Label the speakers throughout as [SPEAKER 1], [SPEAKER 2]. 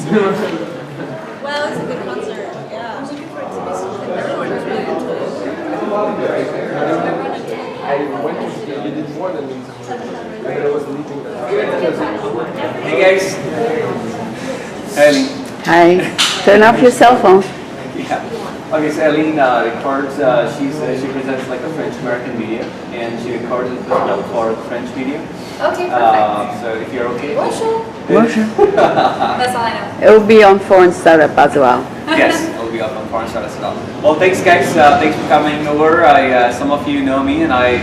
[SPEAKER 1] Well, it's a good concert. Yeah, I'm looking forward to this. Everyone was really into it.
[SPEAKER 2] I went to see you did more than me. I was leaving.
[SPEAKER 3] Hey guys. Eileen.
[SPEAKER 4] Hi. Turn off your cell phone.
[SPEAKER 3] Yeah. Okay, so Eileen records. She presents like a French American media, and she records it for French media.
[SPEAKER 1] Okay, perfect.
[SPEAKER 3] So if you're okay.
[SPEAKER 1] Bonjour.
[SPEAKER 4] Bonjour.
[SPEAKER 1] That's all I know.
[SPEAKER 4] It will be on Foreign Startup as well.
[SPEAKER 3] Yes, it'll be up on Foreign Startup as well. Well, thanks guys. Thanks for coming over. Some of you know me, and I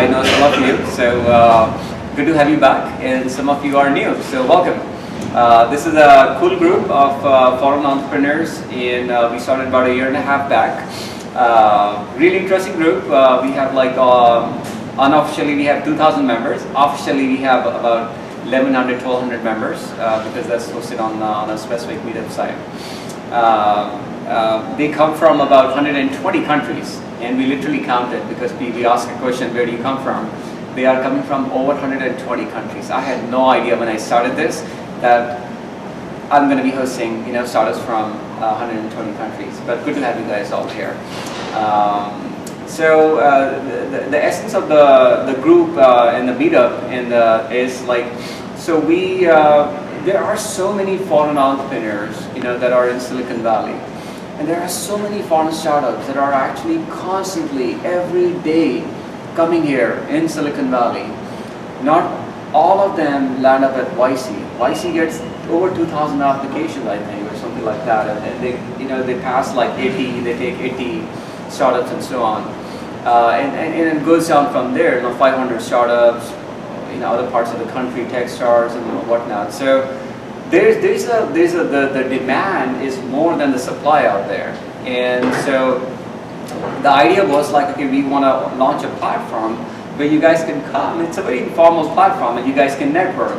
[SPEAKER 3] know some of you. So good to have you back, and some of you are new. So welcome. This is a cool group of foreign entrepreneurs, and we started about 1.5 years back. Really interesting group. We have like unofficially we have 2,000 members. Officially we have about 1,100, 1,200 members because that's posted on a specific meetup site. They come from about 120 countries, and we literally counted because we asked a question, where do you come from? They are coming from over 120 countries. I had no idea when I started this that I'm going to be hosting, startups from 120 countries. But good to have you guys all here. So the essence of the group and the meetup is like, so there are so many foreign entrepreneurs, that are in Silicon Valley, and there are so many foreign startups that are actually constantly every day coming here in Silicon Valley. Not all of them land up at YC. YC gets over 2,000 applications, I think, or something like that, and they, they pass like 80, they take 80 startups and so on, and it goes down from there. 500 startups, other parts of the country, Techstars and whatnot. So the demand is more than the supply out there, and so the idea was like, okay, we want to launch a platform where you guys can come. It's a very informal platform, and you guys can network.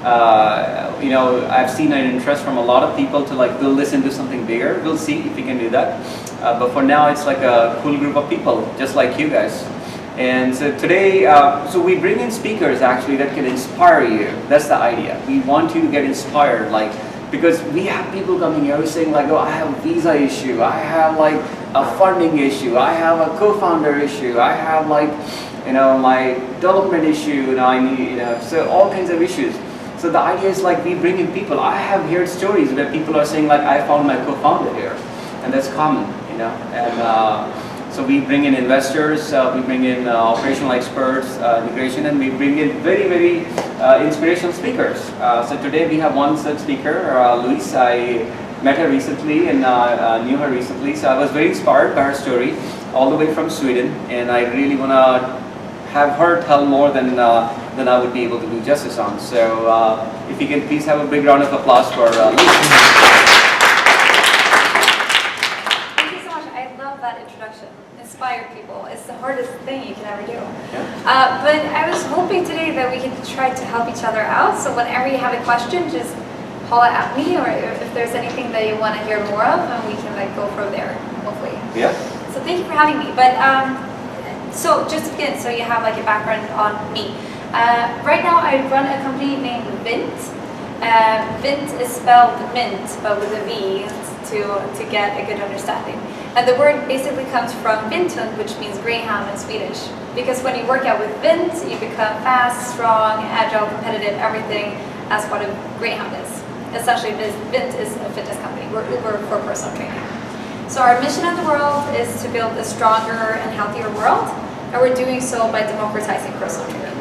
[SPEAKER 3] I've seen an interest from a lot of people to like build this into something bigger. We'll see if we can do that. But for now, it's like a cool group of people, just like you guys. And so today, so we bring in speakers actually that can inspire you. That's the idea. We want you to get inspired, because we have people coming here saying like, oh, I have a visa issue, I have like a funding issue, I have a co-founder issue, I have like, my development issue, I need, so all kinds of issues. So the idea is like we bring in people. I have heard stories where people are saying like, I found my co-founder here, and that's common, and so we bring in investors, we bring in operational experts, integration, and we bring in very, very inspirational speakers. So today we have one such speaker, Louise. I met her recently and knew her recently, so I was very inspired by her story, all the way from Sweden, and I really want to have her tell more than I would be able to do justice on. So if you can please have a big round of applause for Louise.
[SPEAKER 1] That introduction. Inspire people. It's the hardest thing you can ever do. Yeah. But I was hoping today that we could try to help each other out. So whenever you have a question, just holler at me, or if there's anything that you want to hear more of, and we can go from there, hopefully.
[SPEAKER 3] Yeah.
[SPEAKER 1] So thank you for having me. But so just to begin, so you have like a background on me. Right now I run a company named Vint. Vint is spelled mint, but with a V to get a good understanding. And the word basically comes from Vinton, which means greyhound in Swedish. Because when you work out with Vint, you become fast, strong, agile, competitive, everything as what a greyhound is. Essentially, Vint is a fitness company. We're Uber for personal training. So our mission in the world is to build a stronger and healthier world, and we're doing so by democratizing personal training.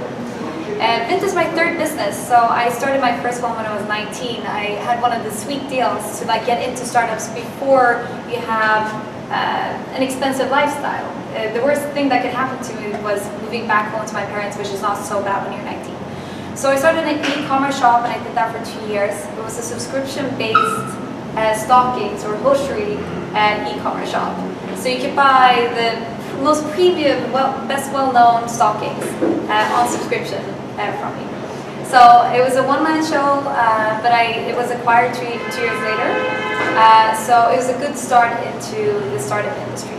[SPEAKER 1] And Vint is my third business, so I started my first one when I was 19. I had one of the sweet deals to get into startups before you have an expensive lifestyle. The worst thing that could happen to me was moving back home to my parents, which is not so bad when you're 19. So I started an e-commerce shop, and I did that for 2 years. It was a subscription-based stockings or grocery e-commerce shop. So you could buy the most premium, best well-known stockings on subscription from me. So it was a one-man show, but it was acquired two years later. So it was a good start into the startup industry.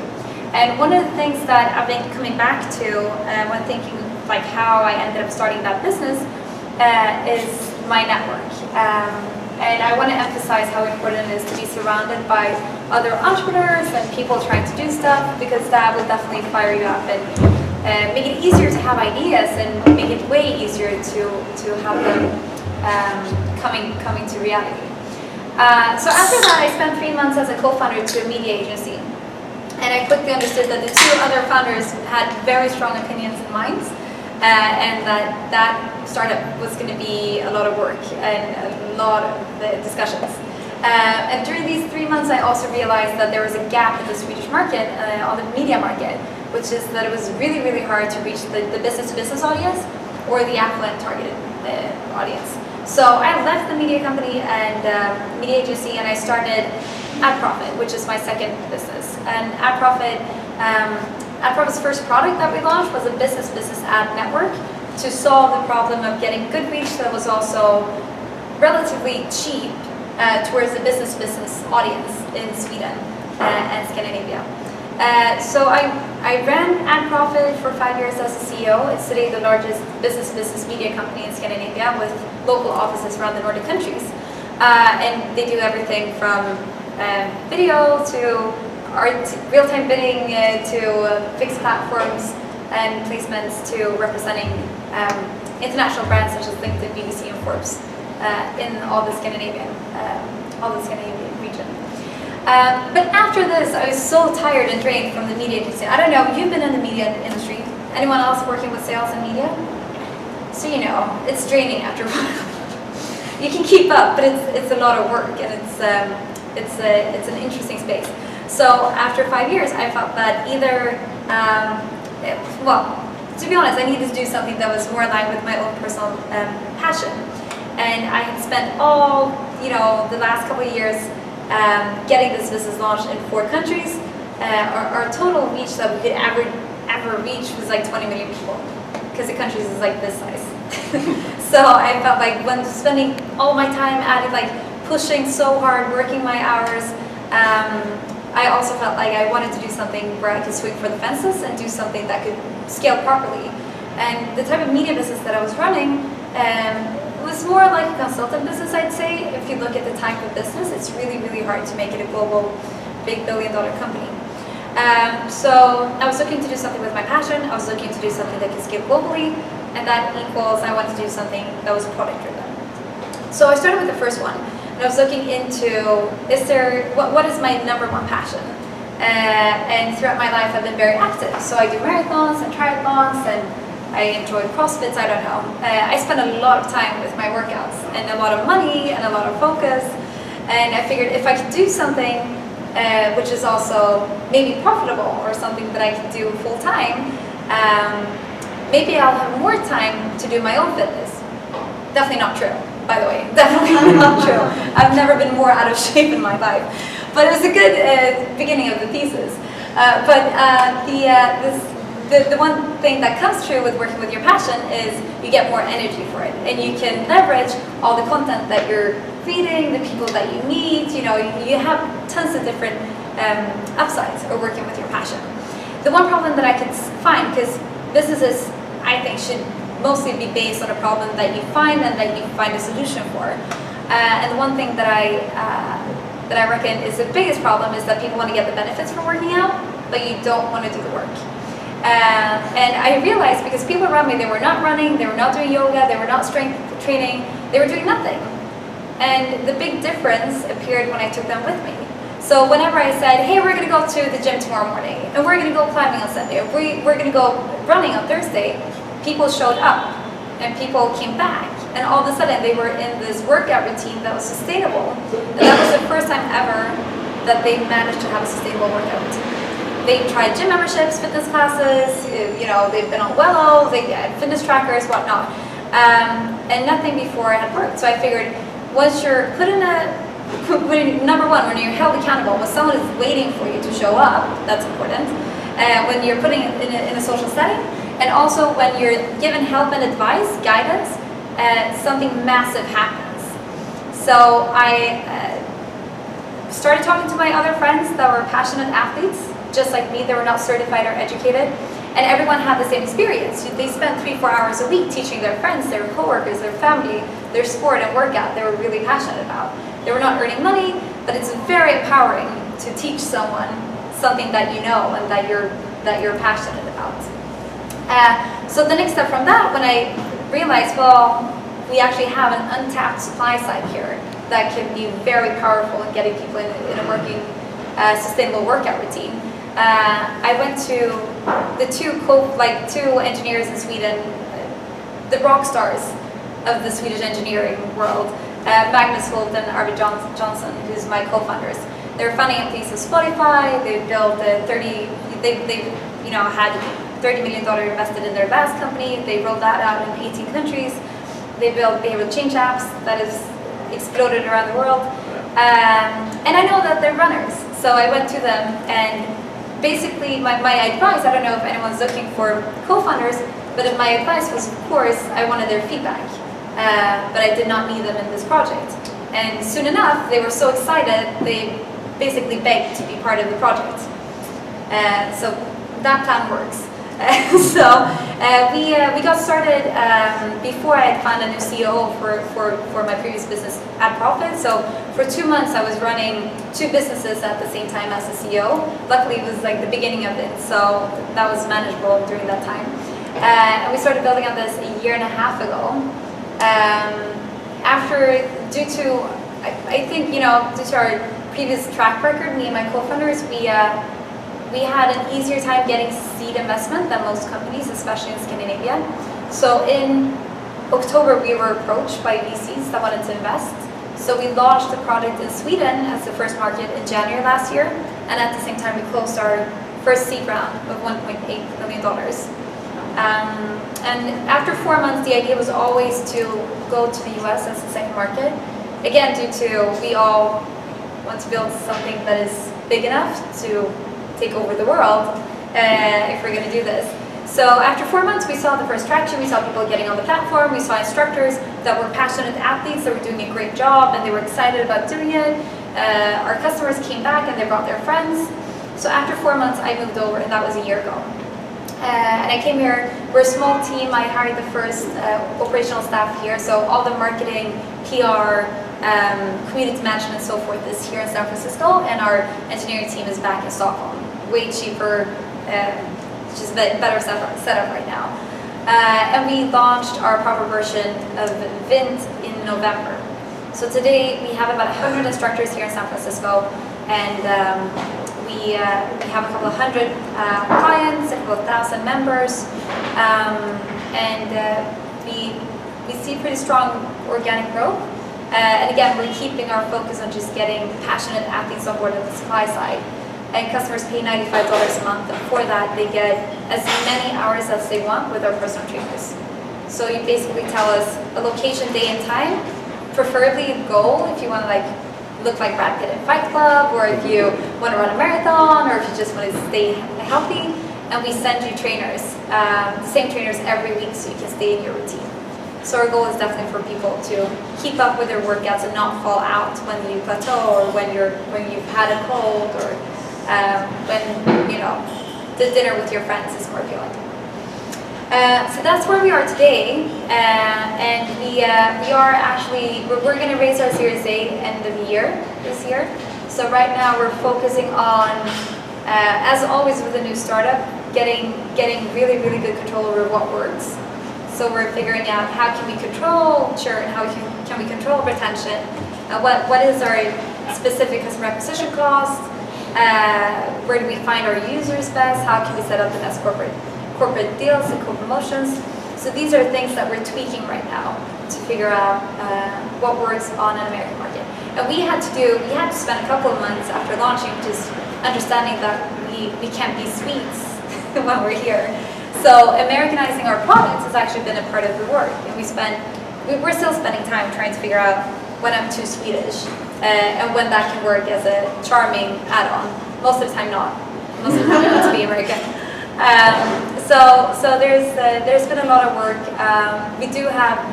[SPEAKER 1] And one of the things that I've been coming back to when thinking how I ended up starting that business is my network. And I want to emphasize how important it is to be surrounded by other entrepreneurs and people trying to do stuff, because that will definitely fire you up and make it easier to have ideas and make it way easier to have them coming to reality. So after that, I spent 3 months as a co-founder to a media agency. And I quickly understood that the two other founders had very strong opinions and minds, and that startup was going to be a lot of work and a lot of discussions. And during these 3 months, I also realized that there was a gap in the Swedish market, on the media market, which is that it was really, really hard to reach the business-to-business audience or the affluent targeted audience. So I left the media company and media agency, and I started AdProfit, which is my second business. And AdProfit's first product that we launched was a business ad network to solve the problem of getting good reach that was also relatively cheap towards the business audience in Sweden and Scandinavia. So I ran AdProfit for 5 years as a CEO. It's today the largest business media company in Scandinavia with local offices around the Nordic countries. And they do everything from video to real-time bidding to fixed platforms and placements to representing international brands such as LinkedIn, BBC, and Forbes in all the Scandinavian region. But after this, I was so tired and drained from the media industry. I don't know, you've been in the media industry. Anyone else working with sales and media? So you know, it's draining after a while. You can keep up, but it's a lot of work, and it's an interesting space. So after 5 years, I felt that either, well, to be honest, I needed to do something that was more aligned with my own personal passion. And I had spent all, the last couple of years getting this business launched in 4 countries. Our total reach that we could ever reach was like 20 million people, because the countries is like this size. So I felt like when spending all my time at it, like pushing so hard, working my hours, I also felt like I wanted to do something where I could swing for the fences and do something that could scale properly. And the type of media business that I was running was more like a consultant business, I'd say. If you look at the type of business, it's really, really hard to make it a global, big billion-dollar company. So I was looking to do something with my passion. I was looking to do something that could scale globally, and that equals I wanted to do something that was product-driven. So I started with the first one. And I was looking into, what is my #1 passion? And throughout my life, I've been very active. So I do marathons and triathlons, and I enjoy CrossFits, I don't know. I spend a lot of time with my workouts, and a lot of money, and a lot of focus. And I figured if I could do something which is also maybe profitable, or something that I can do full time, maybe I'll have more time to do my own fitness. Definitely not true. By the way, definitely not true. I've never been more out of shape in my life. But it was a good beginning of the thesis. The one thing that comes true with working with your passion is you get more energy for it. And you can leverage all the content that you're feeding, the people that you meet. You have tons of different upsides of working with your passion. The one problem that I could find, because businesses, I think, should mostly be based on a problem that you find and that you find a solution for. And the one thing that I reckon is the biggest problem is that people want to get the benefits from working out, but you don't want to do the work. And I realized, because people around me, they were not running, they were not doing yoga, they were not strength training, they were doing nothing. And the big difference appeared when I took them with me. So whenever I said, hey, we're going to go to the gym tomorrow morning, and we're going to go climbing on Sunday, or we're going to go running on Thursday, people showed up, and people came back. And all of a sudden, they were in this workout routine that was sustainable. And that was the first time ever that they managed to have a sustainable workout routine. They tried gym memberships, fitness classes, they've been on Wello, they had fitness trackers, whatnot. And nothing before had worked. So I figured, once you're put in #1, when you're held accountable, when someone is waiting for you to show up, that's important. When you're putting it in a social setting, and also when you're given help and advice, guidance, something massive happens. So I started talking to my other friends that were passionate athletes, just like me. They were not certified or educated, and everyone had the same experience. They spent 3-4 hours a week teaching their friends, their coworkers, their family, their sport and workout they were really passionate about. They were not earning money, but it's very empowering to teach someone something that you know and that you're passionate about. So the next step from that, when I realized, well, we actually have an untapped supply side here that can be very powerful in getting people in a working, sustainable workout routine. I went to the two engineers in Sweden, the rock stars of the Swedish engineering world, Magnus Holt and Arvid Johnson, who's my co-founders. They're founding employees of Spotify. They've built had $30 million invested in their last company. They rolled that out in 18 countries. They built behavioral change apps that has exploded around the world. And I know that they're runners. So I went to them and basically my advice, I don't know if anyone's looking for co-founders, but my advice was, of course, I wanted their feedback. But I did not need them in this project. And soon enough, they were so excited, they basically begged to be part of the project. So that plan works. We got started before I had found a new CEO for my previous business, AdProfit. So for 2 months, I was running 2 businesses at the same time as a CEO. Luckily, it was like the beginning of it, so that was manageable during that time. And we started building on this a year and a half ago. Due to our previous track record, me and my co-founders, we had an easier time getting seed investment than most companies, especially in Scandinavia. So in October, we were approached by VCs that wanted to invest. So we launched the product in Sweden as the first market in January last year, and at the same time, we closed our first seed round of $1.8 million. And after 4 months, the idea was always to go to the US as the second market. Again, due to we all want to build something that is big enough to take over the world if we're going to do this. So after 4 months, we saw the first traction. We saw people getting on the platform. We saw instructors that were passionate athletes that were doing a great job and they were excited about doing it. Our customers came back and they brought their friends. So after 4 months, I moved over, and that was a year ago. And I came here, we're a small team. I hired the first operational staff here. So all the marketing, PR, community management and so forth is here in San Francisco, and our engineering team is back in Stockholm. Way cheaper, just a better setup right now. And we launched our proper version of Vint in November. So today we have about 100 instructors here in San Francisco, and we have a couple of hundred clients, a couple of thousand members, and we see pretty strong organic growth. And again, we're keeping our focus on just getting passionate athletes on board at the supply side. And customers pay $95 a month, and for that they get as many hours as they want with our personal trainers. So you basically tell us a location, day and time, preferably a goal if you want to look like Brad Pitt in Fight Club, or if you want to run a marathon, or if you just want to stay healthy, and we send you trainers, the same trainers every week so you can stay in your routine. So our goal is definitely for people to keep up with their workouts and not fall out when you plateau, or when you've had a cold, or when the dinner with your friends is more appealing. So that's where we are today, and we're going to raise our Series A end of the year this year. So right now we're focusing on, as always with a new startup, getting really good control over what works. So we're figuring out how can we control churn, how can we control retention, what is our specific customer acquisition cost, where do we find our users best, how can we set up the best corporate deals and co-promotions. So these are things that we're tweaking right now to figure out what works on an American market. And we had to spend a couple of months after launching just understanding that we can't be Swedes when we're here. So Americanizing our products has actually been a part of the work, and we're still spending time trying to figure out when I'm too Swedish and when that can work as a charming add-on. Most of the time not. Most of the time I want to be American. So there's been a lot of work. We do have,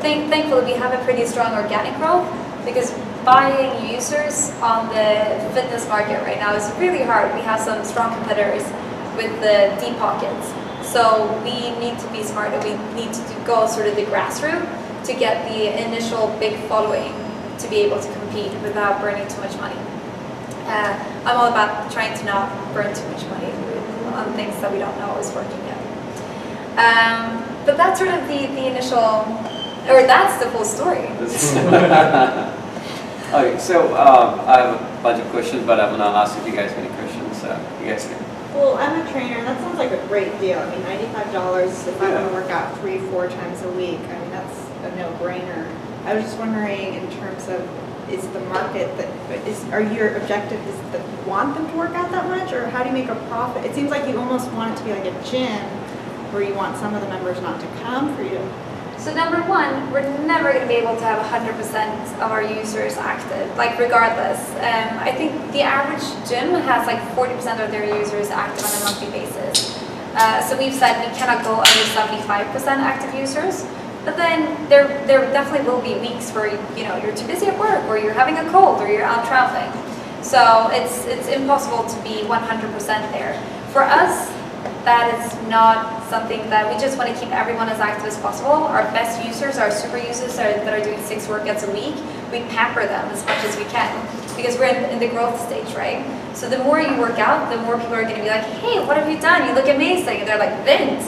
[SPEAKER 1] thankfully we have a pretty strong organic growth, because buying users on the fitness market right now is really hard. We have some strong competitors with the deep pockets. So we need to be smart, and we need to go sort of the grassroots to get the initial big following to be able to compete without burning too much money. I'm all about trying to not burn too much money on things that we don't know is working yet. But that's sort of the initial, or that's the full story.
[SPEAKER 3] Okay, so I have a bunch of questions, but I'm gonna ask if you guys have any questions. You guys can.
[SPEAKER 5] Well, I'm a trainer. That sounds like a great deal. I mean, $95 if I want to work out 3-4 times a week. I mean, that's a no-brainer. I was just wondering, in terms of, is the market are your objective is that you want them to work out that much, or how do you make a profit? It seems like you almost want it to be like a gym, where you want some of the members not to come for you.
[SPEAKER 1] So number one, we're never going to be able to have 100% of our users active, like regardless. I think the average gym has like 40% of their users active on a monthly basis. So we've said we cannot go under 75% active users, but then there definitely will be weeks where you're too busy at work, or you're having a cold, or you're out traveling. So it's impossible to be 100% there. For us, that is not something that we just want to keep everyone as active as possible. Our best users, our super users that are doing 6 workouts a week, we pamper them as much as we can because we're in the growth stage, right? So the more you work out, the more people are going to be like, hey, what have you done? You look amazing. And they're like, Vint,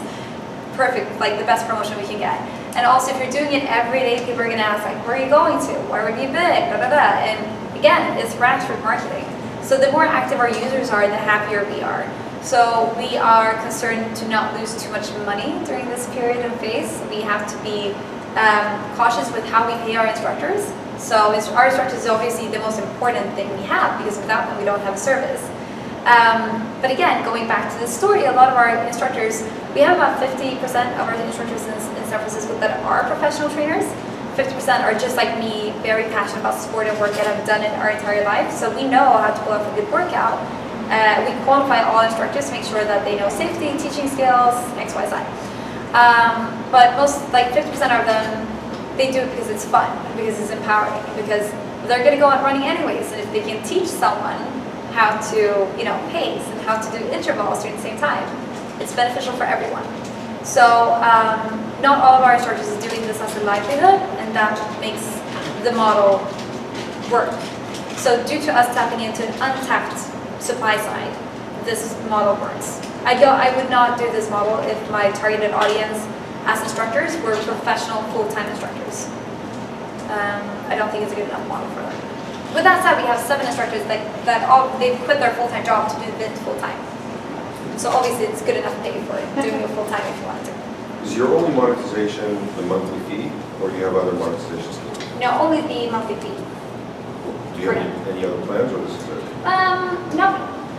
[SPEAKER 1] perfect, like the best promotion we can get. And also if you're doing it every day, people are going to ask like, where are you going to? Where have you been? Da, da, da. And again, it's grassroots marketing. So the more active our users are, the happier we are. So we are concerned to not lose too much money during this period and phase. We have to be cautious with how we pay our instructors. So our instructors is obviously the most important thing we have, because without them we don't have a service. But again, going back to the story, a lot of our instructors, we have about 50% of our instructors in San Francisco that are professional trainers. 50% are just like me, very passionate about sport and workout, have done it our entire life. So we know how to pull off a good workout. We qualify all instructors to make sure that they know safety, teaching skills, X, Y, Z. But most, like 50% of them, they do it because it's fun, because it's empowering, because they're going to go out running anyways. And if they can teach someone how to, pace and how to do intervals during the same time, it's beneficial for everyone. So not all of our instructors is doing this as a livelihood, and that makes the model work. So due to us tapping into an untapped supply side, this model works. I would not do this model if my targeted audience as instructors were professional full-time instructors. I don't think it's a good enough model for them. With that said, we have 7 instructors they've quit their full-time job to do Vint full-time. So obviously it's good enough pay for doing it full-time if you want to.
[SPEAKER 2] Is your only monetization the monthly fee, or do you have other monetization schemes?
[SPEAKER 1] No, only the monthly fee.
[SPEAKER 2] Do you have any other plans, or this is it?
[SPEAKER 1] No,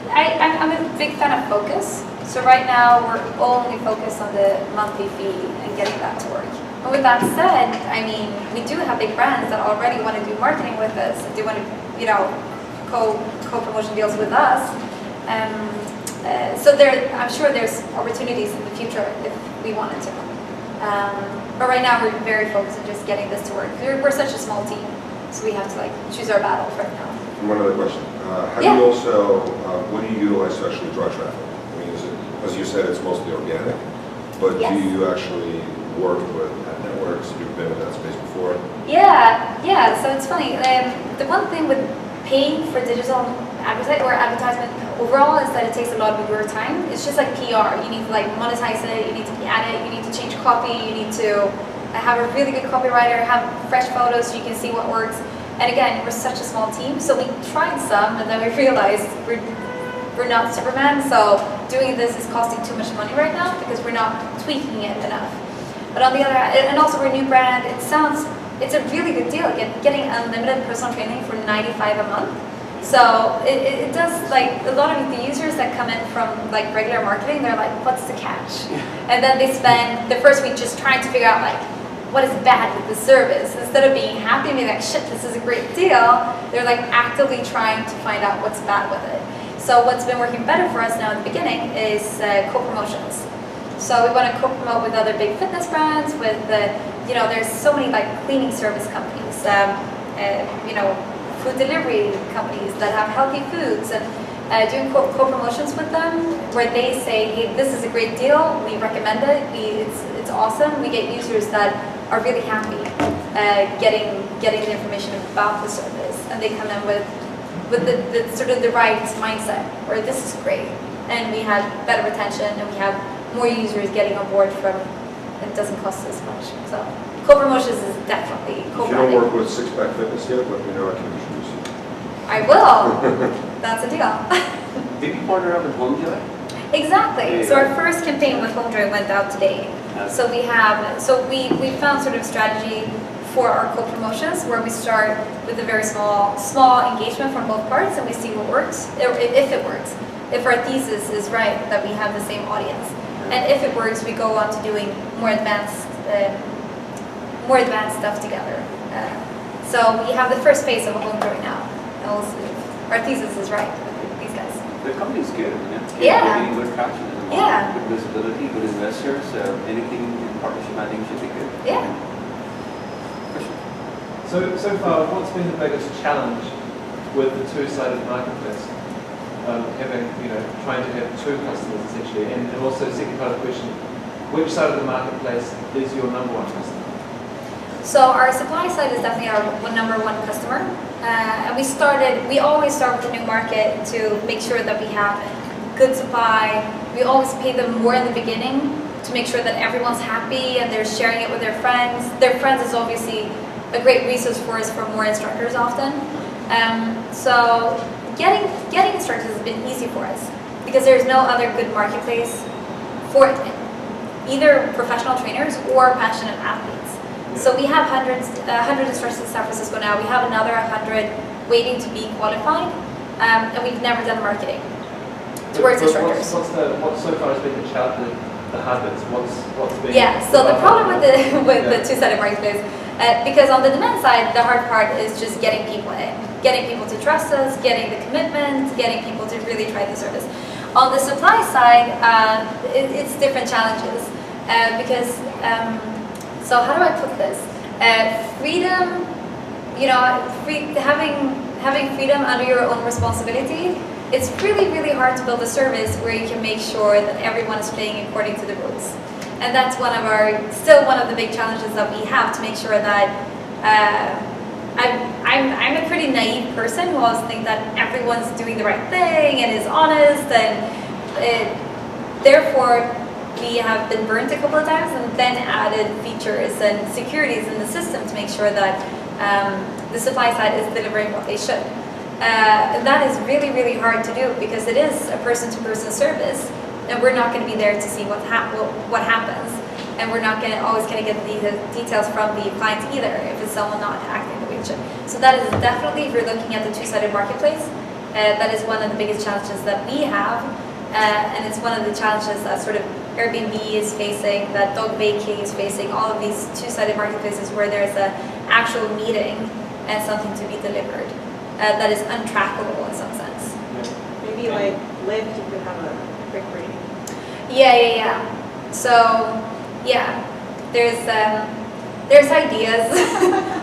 [SPEAKER 1] I'm a big fan of focus. So right now we're only focused on the monthly fee and getting that to work. And with that said, I mean, we do have big brands that already want to do marketing with us. They want to, co-promotion deals with us. So I'm sure there's opportunities in the future if we wanted to. But right now we're very focused on just getting this to work. We're such a small team, so we have to choose our battles right now.
[SPEAKER 2] And one other question. How do you also, what do you utilize to actually draw traffic? I mean, is it, as you said, it's mostly organic, but
[SPEAKER 1] Yes.
[SPEAKER 2] do you actually work with ad networks? You've been in that space before?
[SPEAKER 1] Yeah, so it's funny. The one thing with paying for digital advertisement overall is that it takes a lot of your time. It's just like PR. You need to monetize it, you need to add it, you need to change copy, you need to have a really good copywriter, have fresh photos so you can see what works. And again, we're such a small team, so we tried some and then we realized we're not Superman, so doing this is costing too much money right now because we're not tweaking it enough. But on the other hand, and also we're a new brand, it's a really good deal, getting unlimited personal training for $95 a month. So it does, a lot of the users that come in from regular marketing, they're like, what's the catch? And then they spend the first week just trying to figure out what is bad with the service. Instead of being happy and being like, shit, this is a great deal, they're actively trying to find out what's bad with it. So what's been working better for us now in the beginning is co-promotions. So we want to co-promote with other big fitness brands, with there's so many cleaning service companies, food delivery companies that have healthy foods, and doing co-promotions with them where they say, hey, this is a great deal, we recommend it, it's awesome, we get users that are really happy. getting the information about the service, and they come in with the sort of the right mindset, or this is great, and we have better retention, and we have more users getting on board from, it doesn't cost as much. So co-promotions is definitely
[SPEAKER 2] If you don't
[SPEAKER 1] co-branding.
[SPEAKER 2] work with Six Pack Fitness yet, let me know, I can introduce you.
[SPEAKER 1] I will. That's a deal.
[SPEAKER 3] Did you partner up with HomeJoy?
[SPEAKER 1] Exactly.
[SPEAKER 3] Yeah.
[SPEAKER 1] So our first campaign with HomeJoy went out today. So we found sort of strategy for our co-promotions where we start with a very small engagement from both parts, and we see what works, or if it works. If our thesis is right, that we have the same audience. And if it works, we go on to doing more advanced stuff together. So we have the first phase of HomeJoy now. And we'll see if our thesis is right with these guys.
[SPEAKER 3] The company's good, isn't it?
[SPEAKER 1] Yeah.
[SPEAKER 3] Getting good traction in the market,
[SPEAKER 1] Yeah.
[SPEAKER 3] good visibility, good investors. Anything in partnership, I think, should be good.
[SPEAKER 1] Yeah.
[SPEAKER 3] Question?
[SPEAKER 6] So far, what's been the biggest challenge with the two-sided marketplace? Trying to have two customers essentially, and also second part of the question, which side of the marketplace is your number one customer?
[SPEAKER 1] So our supply side is definitely our number one customer, and we always start with a new market to make sure that we have good supply. We always pay them more in the beginning to make sure that everyone's happy and they're sharing it with their friends. Their friends is obviously a great resource for us for more instructors often. So getting instructors has been easy for us because there's no other good marketplace for it, either professional trainers or passionate athletes. So we have 100 instructors in San Francisco now. We have another 100 waiting to be qualified, and we've never done marketing towards instructors.
[SPEAKER 6] What so far has been the challenge, the hard bits? What's been?
[SPEAKER 1] Yeah. So the problem with the two-sided marketplace, because on the demand side, the hard part is just getting people in, getting people to trust us, getting the commitment, getting people to really try the service. On the supply side, it's different challenges because. So how do I put this? Freedom, having freedom under your own responsibility. It's really, really hard to build a service where you can make sure that everyone is playing according to the rules. And that's still one of the big challenges that we have to make sure that I'm a pretty naive person who always think that everyone's doing the right thing and is honest, and therefore we have been burnt a couple of times and then added features and securities in the system to make sure that the supply side is delivering what they should. And that is really, really hard to do because it is a person-to-person service, and we're not going to be there to see what happens, and we're not always going to get the details from the clients either if it's someone not acting the way it should. So that is definitely, if you're looking at the two-sided marketplace, that is one of the biggest challenges that we have, and it's one of the challenges that sort of Airbnb is facing, that Dog Vacay is facing, all of these two-sided marketplaces where there's an actual meeting and something to be delivered that is untrackable in some sense.
[SPEAKER 5] Maybe like Lyft, you could have a quick rating.
[SPEAKER 1] Yeah. So, yeah, there's ideas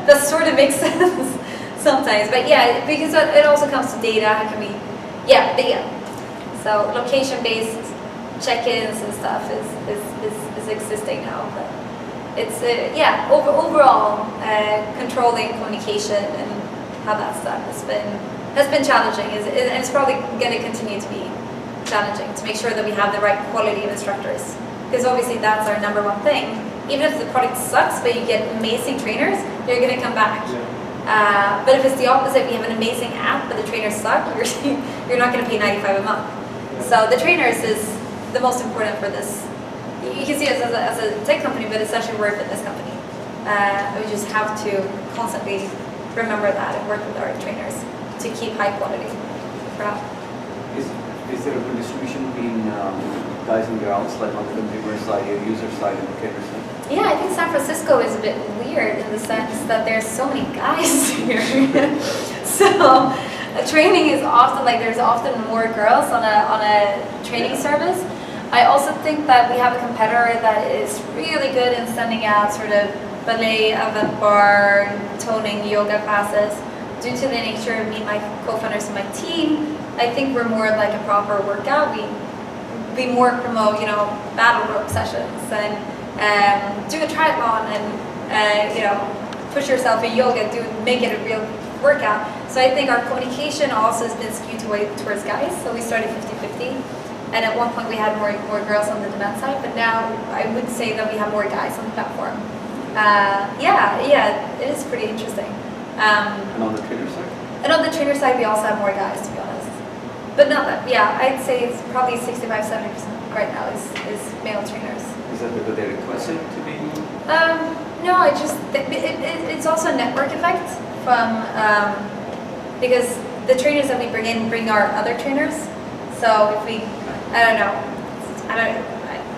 [SPEAKER 1] that sort of make sense sometimes, but yeah, because it also comes to data. How can we, data. So location-based check-ins and stuff is existing now, but it's overall controlling communication and how that stuff has been challenging, and it's probably going to continue to be challenging to make sure that we have the right quality of instructors, because obviously that's our number one thing. Even if the product sucks but you get amazing trainers, they're going to come back. But if it's the opposite, we have an amazing app but the trainers suck, you're not going to pay $95 a month. So the trainers is the most important for this. You can see us as a tech company, but it's actually we're a fitness company. We just have to constantly remember that and work with our trainers to keep high quality throughout.
[SPEAKER 3] Is there a good distribution between guys and girls, like on the consumer side, your user side, and the trainer side?
[SPEAKER 1] Yeah, I think San Francisco is a bit weird in the sense that there's so many guys here. So training is often there's often more girls on a training service. I also think that we have a competitor that is really good in sending out sort of ballet, avant bar, toning, yoga classes. Due to the nature of me and my co-founders and my team, I think we're more like a proper workout. We more promote, battle rope sessions and do a triathlon and push yourself in yoga, make it a real workout. So I think our communication also has been skewed towards guys. So we started 50-50. And at one point we had more girls on the demand side, but now I would say that we have more guys on the platform. Yeah, it is pretty interesting.
[SPEAKER 3] And on the trainer side?
[SPEAKER 1] And on the trainer side, we also have more guys, to be honest. But not that, yeah, I'd say it's probably 65-70% right now is male trainers.
[SPEAKER 3] Is that because they requested to be?
[SPEAKER 1] No, it's also a network effect from, because the trainers that we bring our other trainers. So if we,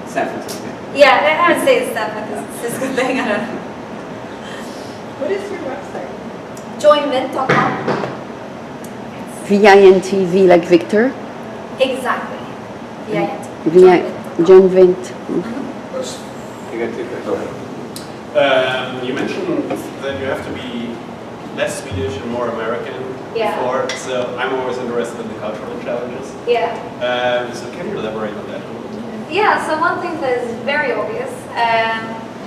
[SPEAKER 3] San Francisco.
[SPEAKER 1] yeah, I would say it's San Francisco thing, I don't know.
[SPEAKER 5] What is your website?
[SPEAKER 1] Joinvint.com.
[SPEAKER 4] V-I-N-T-V like Victor.
[SPEAKER 1] Exactly.
[SPEAKER 4] John Vint.
[SPEAKER 2] That's-
[SPEAKER 3] You got two questions.
[SPEAKER 2] Go ahead.
[SPEAKER 7] You mentioned that you have to be less Swedish and more American
[SPEAKER 1] Yeah.
[SPEAKER 7] before, so I'm always interested in the cultural challenges.
[SPEAKER 1] Yeah.
[SPEAKER 7] So can you elaborate on that a little bit?
[SPEAKER 1] Yeah, so one thing that is very obvious,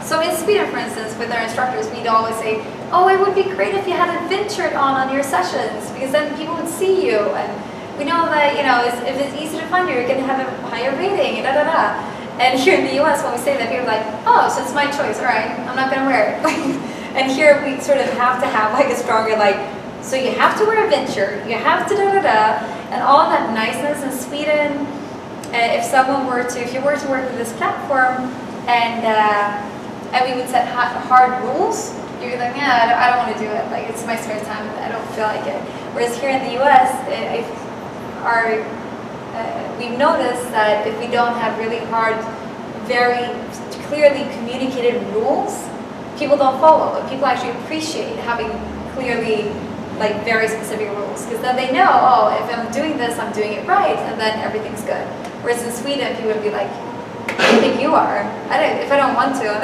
[SPEAKER 1] so in Sweden, for instance, with our instructors, we'd always say, oh, it would be great if you had a Vint shirt on your sessions, because then people would see you, and we know that, if it's easy to find you, you're going to have a higher rating, da-da-da. And here in the US, when we say that, people are like, oh, so it's my choice, all right, I'm not going to wear it. And here we sort of have to have like a stronger, so you have to wear a Vint shirt, you have to da-da-da, and all that niceness in Sweden. If you were to work with this platform, and we would set hard rules, you're like, yeah, I don't want to do it. Like, it's my spare time. I don't feel like it. Whereas here in the U.S., we've noticed that if we don't have really hard, very clearly communicated rules, people don't follow. But people actually appreciate having clearly, very specific rules, because then they know, oh, if I'm doing this, I'm doing it right, and then everything's good. Whereas in Sweden, people would be like, I think you are. If I don't want to.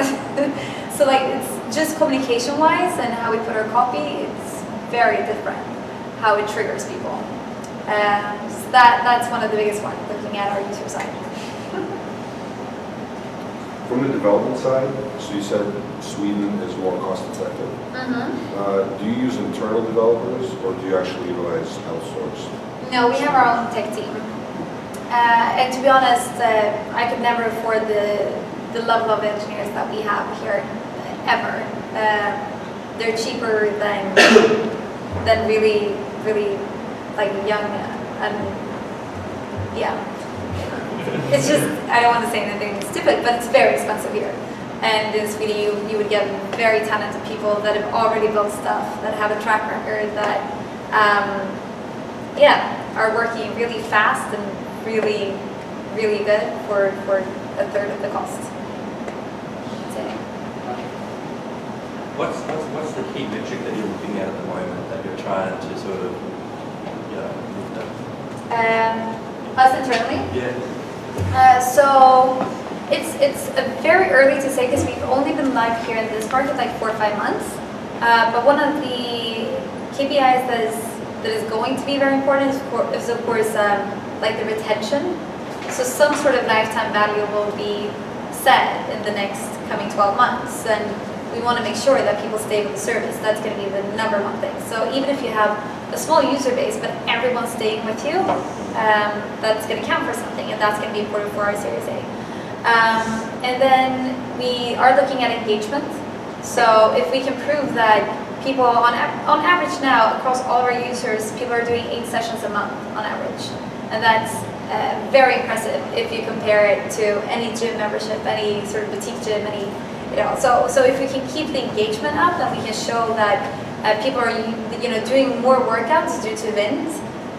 [SPEAKER 1] So it's just communication-wise and how we put our copy, it's very different how it triggers people. So that's one of the biggest ones, looking at our user side.
[SPEAKER 2] From the development side, so you said Sweden is more cost-effective. Do you use internal developers, or do you actually utilize outsource?
[SPEAKER 1] No, we have our own tech team. And to be honest, I could never afford the level of engineers that we have here, ever. They're cheaper than really, really young and yeah. It's just, I don't want to say anything stupid, but it's very expensive here. And in Sweden, you would get very talented people that have already built stuff, that have a track record, that are working really fast and really, really good for a third of the cost.
[SPEAKER 8] What's the key metric that you're looking at the moment that you're trying to sort of, lift up?
[SPEAKER 1] Us internally?
[SPEAKER 8] Yeah.
[SPEAKER 1] So it's very early to say, because we've only been live here in this market 4 or 5 months. But one of the KPIs that is going to be very important is of course the retention. So some sort of lifetime value will be set in the next coming 12 months, and we want to make sure that people stay with the service. That's going to be the number one thing. So even if you have a small user base, but everyone's staying with you, that's going to count for something, and that's going to be important for our Series A. And then we are looking at engagement. So if we can prove that people, on average now, across all of our users, people are doing 8 sessions a month on average. And that's very impressive if you compare it to any gym membership, any sort of boutique gym, so if we can keep the engagement up, and we can show that people are doing more workouts due to Vint,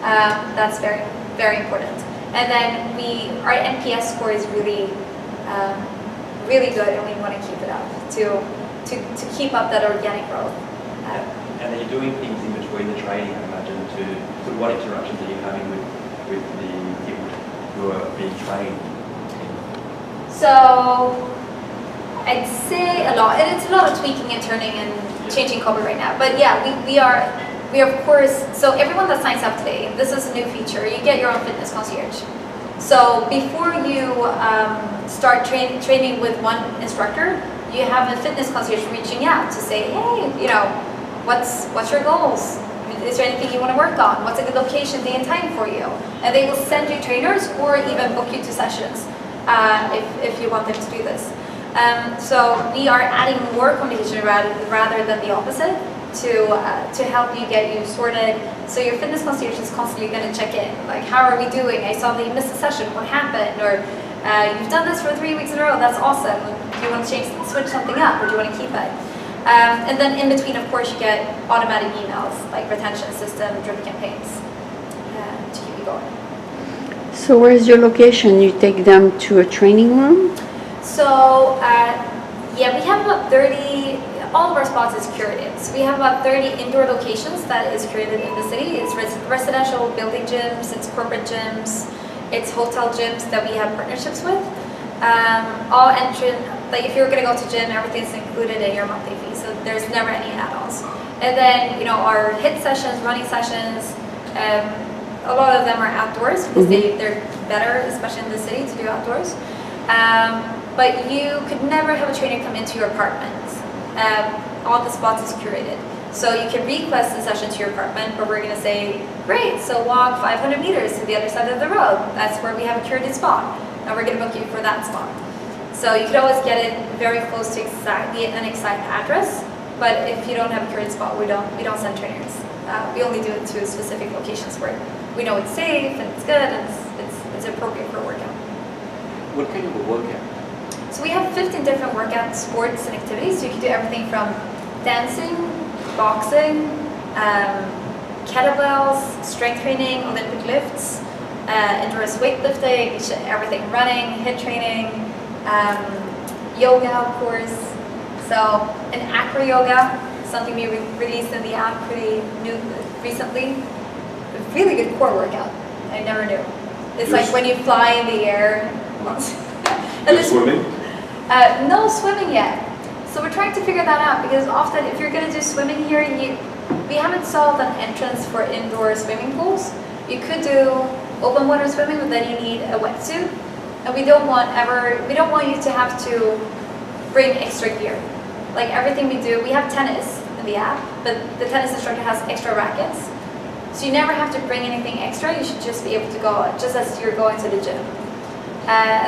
[SPEAKER 1] that's very, very important. And then our NPS score is really, really good, and we want to keep it up to keep up that organic growth.
[SPEAKER 8] And are you doing things in between the training, I imagine, to what interactions are you having with the people who are being trained?
[SPEAKER 1] So I'd say a lot, and it's a lot of tweaking and turning and changing copy right now. But yeah, we are of course, so everyone that signs up today, this is a new feature, you get your own fitness concierge. So before you start training with one instructor, You have a fitness concierge reaching out to say, hey, you know, what's your goals? Is there anything you want to work on? What's a good location, day and time for you? And they will send you trainers or even book you to sessions if you want them to do this. So we are adding more communication rather than the opposite to help you get you sorted. So your fitness concierge is constantly going to check in, like, how are we doing? I saw that you missed a session, what happened? Or you've done this for 3 weeks in a row, that's awesome. Do you want to switch something up, or do you want to keep it? And then in between, of course, you get automatic emails, like retention system, drip campaigns, to keep you going.
[SPEAKER 4] So where's your location? You take them to a training room?
[SPEAKER 1] So, yeah, we have about 30, all of our spots is curated. So we have about 30 indoor locations that is curated in the city. It's residential building gyms, it's corporate gyms, it's hotel gyms that we have partnerships with. All entrance, like if you're going to go to gym, everything's included in your monthly fee. So there's never any add-ons. And then, you know, our HIIT sessions, running sessions, a lot of them are outdoors because they're better, especially in the city, to do outdoors. But you could never have a trainer come into your apartment. All the spots is curated. So you can request a session to your apartment, but we're going to say, great, so walk 500 meters to the other side of the road. That's where we have a curated spot. And we're going to book you for that spot. So you could always get it very close to an exact address. But if you don't have a curated spot, we don't send trainers. We only do it to specific locations where we know it's safe and it's good and it's appropriate for a workout.
[SPEAKER 3] What kind of a workout?
[SPEAKER 1] So we have 15 different workout sports and activities. So you can do everything from dancing, boxing, kettlebells, strength training, Olympic lifts, endurance weightlifting, everything, running, HIIT training, yoga, of course. So an acro yoga, something we released in the app pretty new recently. A really good core workout. I never knew. It's like when you fly in the air.
[SPEAKER 2] You're swimming?
[SPEAKER 1] No swimming yet. So we're trying to figure that out because often if you're going to do swimming here, we haven't solved an entrance for indoor swimming pools. You could do open water swimming, but then you need a wetsuit. And we don't want you to have to bring extra gear. Like everything we do, we have tennis in the app, but the tennis instructor has extra rackets. So you never have to bring anything extra. You should just be able to go just as you're going to the gym.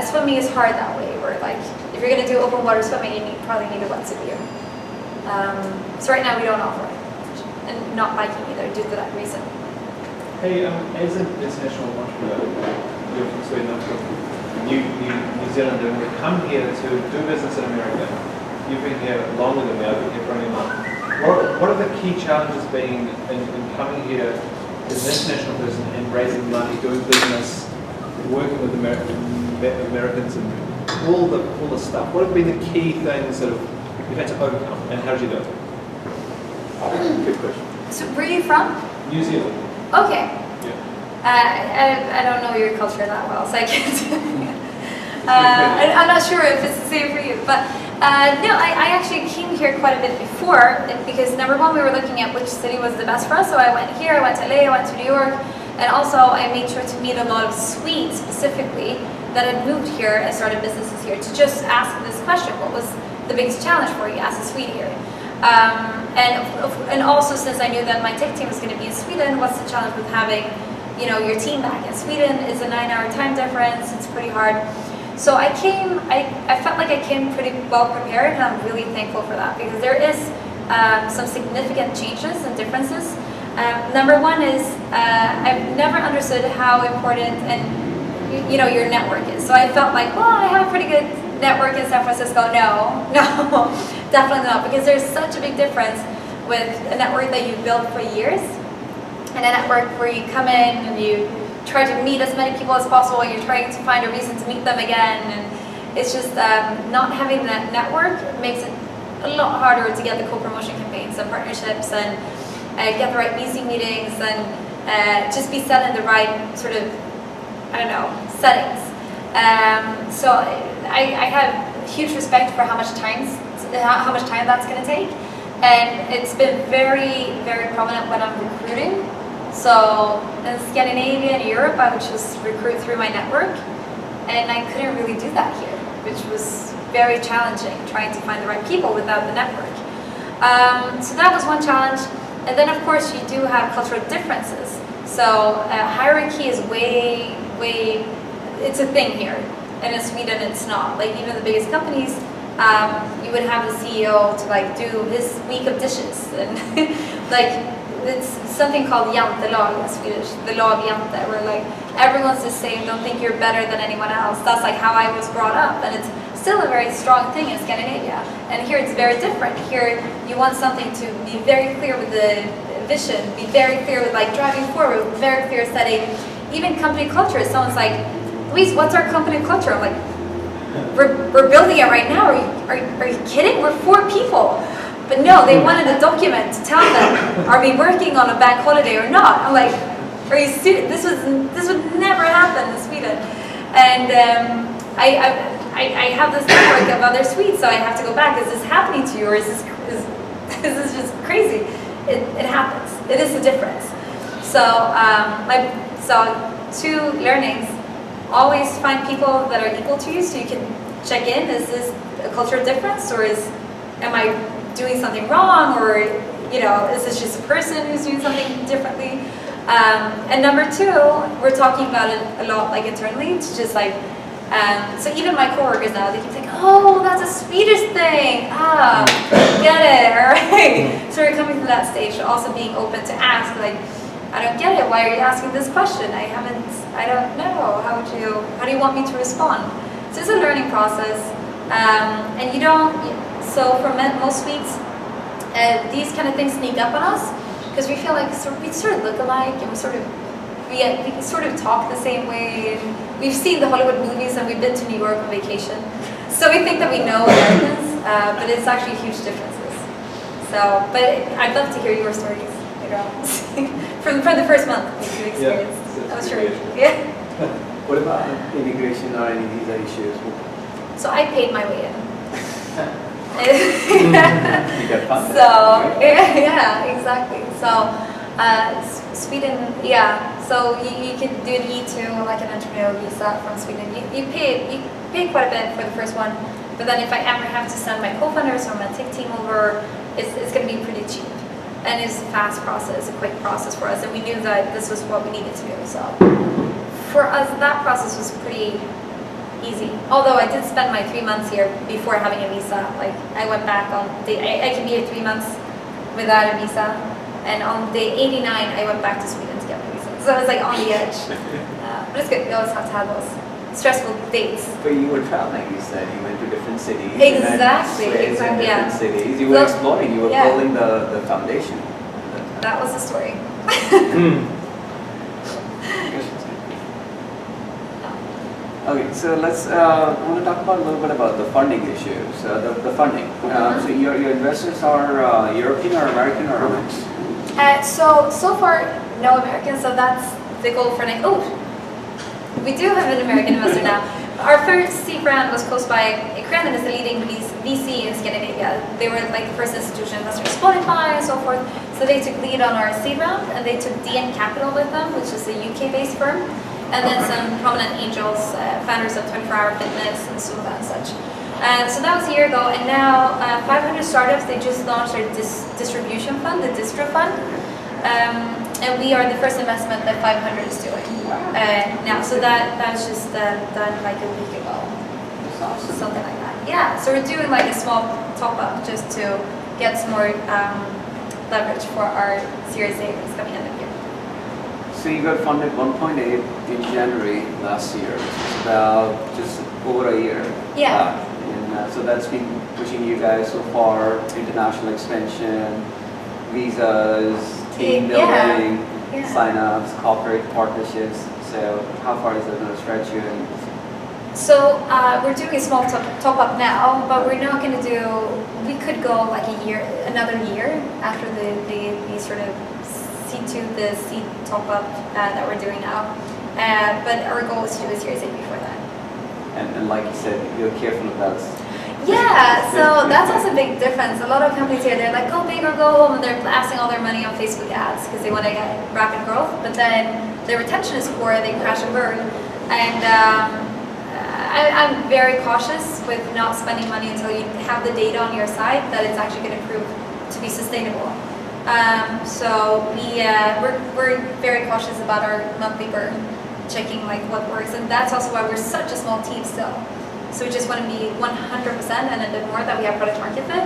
[SPEAKER 1] Swimming is hard that way, where like if you're going to do open water swimming, you probably need a wetsuit gear. So right now we don't offer it, and not biking either due to that reason.
[SPEAKER 6] Hey, as an international entrepreneur, you're from Sweden, I'm from New Zealand, and we've come here to do business in America. You've been here longer than me. I've been here for only a month. What are the key challenges being in coming here as an international person and raising money, doing business, working with Americans, and all the stuff? What have been the key things that you've had to overcome, and how did you do it? Good question.
[SPEAKER 1] So where are you from?
[SPEAKER 6] New Zealand.
[SPEAKER 1] Okay.
[SPEAKER 6] Yeah.
[SPEAKER 1] I don't know your culture that well, so I can't. I'm not sure if it's the same for you, but no, I actually came here quite a bit before because number one, we were looking at which city was the best for us. So I went here, I went to LA, I went to New York, and also I made sure to meet a lot of Swedes specifically that had moved here and started businesses here to just ask this question: what was the biggest challenge for you as a Swede here? And also since I knew that my tech team was going to be in Sweden, what's the challenge with having, you know, your team back in Sweden? Is a 9-hour time difference. It's pretty hard. So I felt like I came pretty well prepared, and I'm really thankful for that because there is some significant changes and differences. Number one is I've never understood how important your network is. So I felt like, well, I have a pretty good network in San Francisco. No, definitely not, because there's such a big difference with a network that you build for years and a network where you come in and you try to meet as many people as possible and you're trying to find a reason to meet them again, and it's just not having that network makes it a lot harder to get the co-promotion campaigns and partnerships and get the right VC meetings and just be set in the right sort of, settings. So I have huge respect for how much time that's going to take, and it's been very, very prominent when I'm recruiting. So in Scandinavia and Europe, I would just recruit through my network, and I couldn't really do that here, which was very challenging trying to find the right people without the network. So that was one challenge. And then of course you do have cultural differences. So hierarchy is way, it's a thing here. And in Sweden it's not. Like even the biggest companies, you would have the CEO to like do his week of dishes. And like it's something called jantelag in Swedish, the lag jante, where like everyone's the same, don't think you're better than anyone else. That's like how I was brought up. And it's still a very strong thing in Scandinavia. And here it's very different. Here you want something to be very clear with the vision, be very clear with like driving forward, very clear setting. Even company culture, someone's like, Louise, what's our company culture? I'm like, we're building it right now. Are you kidding? We're 4 people. But no, they wanted a document to tell them, are we working on a bank holiday or not? I'm like, are you serious? This would never happen in Sweden. And I have this network of other Swedes, so I have to go back. Is this happening to you, or is this just crazy? It happens. It is a difference. So so 2 learnings: always find people that are equal to you, so you can check in. Is this a cultural difference, or am I doing something wrong, or is this just a person who's doing something differently? And number 2, we're talking about it a lot, like internally. It's just like, so even my coworkers now, they keep saying, "Oh, that's a Swedish thing. Ah, get it, all right." So we're coming to that stage, also being open to ask, like, I don't get it. Why are you asking this question? I don't know. How do you want me to respond? So it's a learning process, and you don't. So for most Swedes, these kind of things sneak up on us because we feel like we sort of look alike, and we sort of talk the same way. And we've seen the Hollywood movies, and we've been to New York on vacation, so we think that we know Americans, but it's actually huge differences. So, but I'd love to hear your stories later on from the first month you experienced.
[SPEAKER 6] Yeah,
[SPEAKER 1] I'm sure. Yeah.
[SPEAKER 3] What about immigration or any visa issues?
[SPEAKER 1] So I paid my way in.
[SPEAKER 3] You got funded.
[SPEAKER 1] So yeah, exactly. So Sweden, yeah. So you could do an E2, like an entrepreneurial visa from Sweden. You pay quite a bit for the first one, but then if I ever have to send my co-founders or my tech team over, it's going to be pretty cheap, and it's a fast process, a quick process for us. And we knew that this was what we needed to do. So for us, that process was pretty easy. Although I did spend my 3 months here before having a visa. Like I went back on I can be here 3 months without a visa, and on day 89 I went back to Sweden to get my visa. So I was like on the edge. But it's good. We always have to have those stressful dates.
[SPEAKER 3] But you were traveling, you said. You went to different cities.
[SPEAKER 1] Exactly.
[SPEAKER 3] Different
[SPEAKER 1] Yeah.
[SPEAKER 3] cities. You were exploring. You were building the foundation.
[SPEAKER 1] That was the story.
[SPEAKER 3] Okay, so let's I want to talk about a little bit about the funding issues. The funding. So your investors are European or American or mix?
[SPEAKER 1] So far, no American. So that's the goal for next. Oh, we do have an American investor now. Our first seed round was closed by Crandon, is the leading VC in Scandinavia. They were like the first institutional investor of Spotify and so forth. So they took lead on our seed round, and they took DN Capital with them, which is a UK-based firm. And then some prominent angels, founders of 24-Hour Fitness and Zumba and such. So that was a year ago, and now 500 startups, they just launched their distribution fund, the Distro Fund. And we are the first investment that 500 is doing now. So that's just done like a week ago.
[SPEAKER 3] That's awesome.
[SPEAKER 1] Something like that. Yeah, so we're doing like a small top-up just to get some more leverage for our Series A that's coming end of year.
[SPEAKER 3] So you got funded 1.8 in January last year, which is about just over a year.
[SPEAKER 1] Yeah.
[SPEAKER 3] And so that's been pushing you guys so far, international expansion, visas, team building, sign-ups, corporate partnerships. So how far is that going to stretch you?
[SPEAKER 1] So we're doing a small top-up now, but we're not going to do, we could go like another year after the sort of C2, the seed top-up that we're doing now. But our goal is to do a Series A before that.
[SPEAKER 3] And like you said, you're careful about
[SPEAKER 1] Yeah, so that's also a big difference. A lot of companies here, they're like, go big or go home, and they're blasting all their money on Facebook ads because they want to get rapid growth, but then their retention is poor, they crash and burn. And I'm very cautious with not spending money until you have the data on your side that it's actually going to prove to be sustainable. So we're very cautious about our monthly burn, checking like what works, and that's also why we're such a small team still. So we just want to be 100% and a bit more that we have product market fit,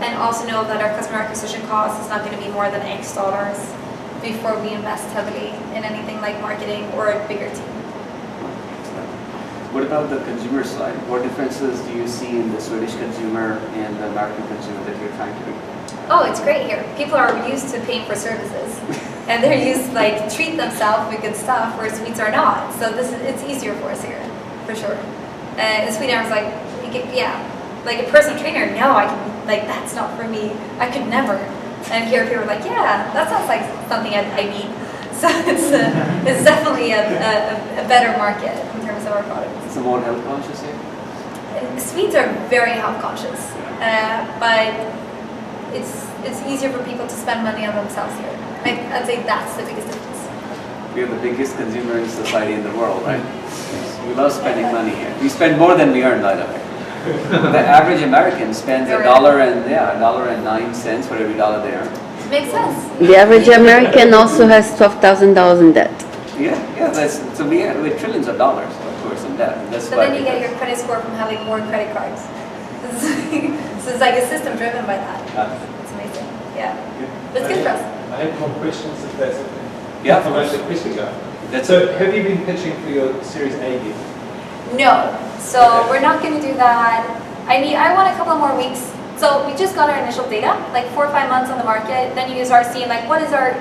[SPEAKER 1] and also know that our customer acquisition cost is not going to be more than X dollars before we invest heavily in anything like marketing or a bigger team.
[SPEAKER 3] What about the consumer side? What differences do you see in the Swedish consumer and the American consumer that you're trying to do?
[SPEAKER 1] Oh, it's great here. People are used to paying for services, and they're used to like treat themselves with good stuff, where Swedes are not. So it's easier for us here, for sure. In Sweden, I was like, like a personal trainer. No, I can like that's not for me. I could never. And here, people are like, yeah, that sounds like something I need. So it's definitely a better market in terms of our products.
[SPEAKER 3] It's a more health conscious here?
[SPEAKER 1] Swedes are very health conscious, but it's easier for people to spend money on themselves here. I'd say that's the biggest difference.
[SPEAKER 3] We are the biggest consumer in society in the world, right? We love spending money here. We spend more than we earn, by the way. The average American spends $1.09 for every dollar they earn.
[SPEAKER 1] Makes sense.
[SPEAKER 4] The average American also has $12,000 in debt.
[SPEAKER 3] Yeah. So we are with trillions of dollars, of course, in debt. That's
[SPEAKER 1] But then you get your credit score from having more credit cards. So it's like a system driven by that. It's amazing. Yeah. But it's good for us.
[SPEAKER 6] I have more questions if that's okay.
[SPEAKER 3] Yeah, of
[SPEAKER 6] I'll
[SPEAKER 3] course.
[SPEAKER 6] let the question go.
[SPEAKER 3] That's
[SPEAKER 6] So have you been pitching for your Series A yet?
[SPEAKER 1] No. So we're not going to do that. I want a couple more weeks. So we just got our initial data, like 4 or 5 months on the market. Then you start seeing like what is our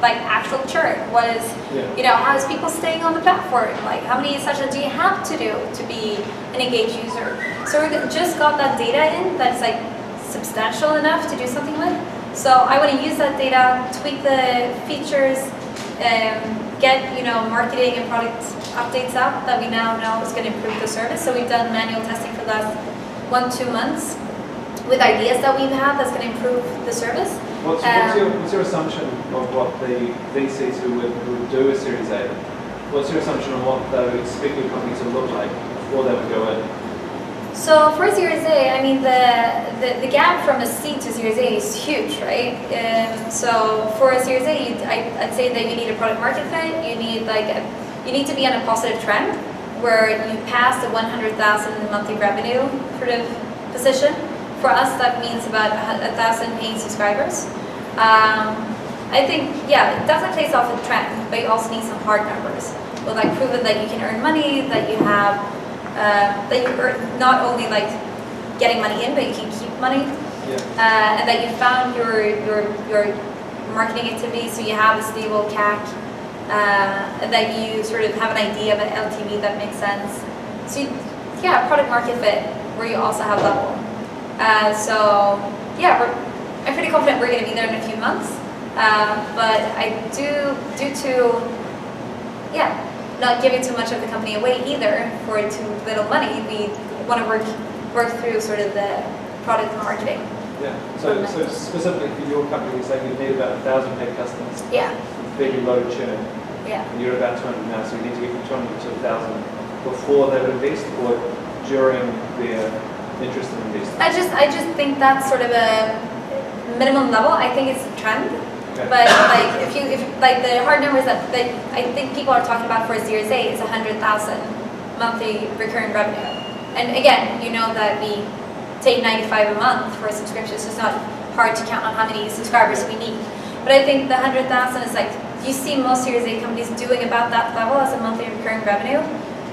[SPEAKER 1] like actual churn? What is how is people staying on the platform? Like how many sessions do you have to do to be an engaged user? So we just got that data in that's like substantial enough to do something with. So I want to use that data, tweak the features, get marketing and product updates out that we now know is going to improve the service. So we've done manual testing for the last 1-2 months with ideas that we've had that's going to improve the service.
[SPEAKER 6] What's your assumption of what the VCs who would do a Series A? What's your assumption on what they would expect your company to look like before they would go in?
[SPEAKER 1] So for Series A, I mean the gap from a C to Series A is huge, right? So for a Series A, I'd say that you need a product market fit. You need to be on a positive trend where you pass the 100,000 monthly revenue sort of position. For us, that means about 1,000 paying subscribers. I think, it definitely plays off a trend, but you also need some hard numbers. Well, like proven that you can earn money, that you have, that you earn not only like getting money in, but you can keep money, and that you found your marketing activity, so you have a stable CAC, and that you sort of have an idea of an LTV that makes sense. So product market fit, where you also have level. I'm pretty confident we're going to be there in a few months. But I due to not giving too much of the company away either for too little money, we want to work through sort of the product marketing.
[SPEAKER 6] Yeah. So specifically for your company, you're saying you need about 1,000 paid customers.
[SPEAKER 1] Yeah.
[SPEAKER 6] Very low churn.
[SPEAKER 1] Yeah.
[SPEAKER 6] And you're about 200 now, so you need to get from 200 to 1,000 before they would invest or during their interest in investing.
[SPEAKER 1] I just think that's sort of a minimum level. I think it's a trend.
[SPEAKER 6] Okay.
[SPEAKER 1] But like if you like the hard numbers that I think people are talking about for a Series A is 100,000 monthly recurring revenue. And again, you know that we take 95 a month for a subscription, so it's not hard to count on how many subscribers we need. But I think the 100,000 is like you see most Series A companies doing about that level as a monthly recurring revenue.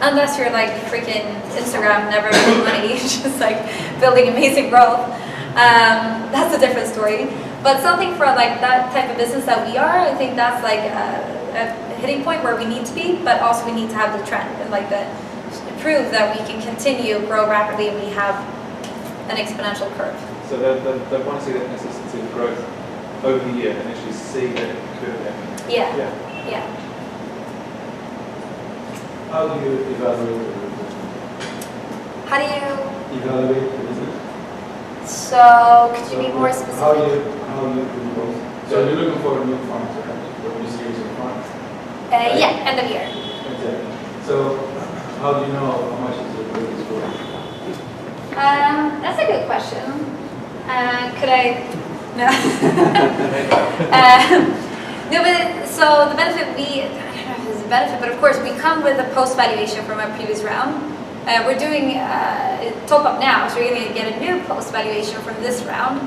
[SPEAKER 1] Unless you're like freaking Instagram, never making money, just like building amazing growth. That's a different story. But something for like that type of business that we are, I think that's like a hitting point where we need to be, but also we need to have the trend and like the prove that we can continue grow rapidly and we have an exponential curve.
[SPEAKER 6] So they want to see that consistency of growth over the year and actually see that curve happen.
[SPEAKER 1] Yeah.
[SPEAKER 9] How do you evaluate the business?
[SPEAKER 1] How do you
[SPEAKER 9] Evaluate the business?
[SPEAKER 1] So could you be more specific?
[SPEAKER 9] How you propose? So you're looking for a new fund, right? For a new series of funds?
[SPEAKER 1] End of year.
[SPEAKER 9] Exactly. So How do you know how much is the biggest worth?
[SPEAKER 1] That's a good question. Could I? No. No, but so the benefit I don't know if it's a benefit, but of course we come with a post valuation from our previous round. We're doing top up now, so we're going to get a new post valuation from this round.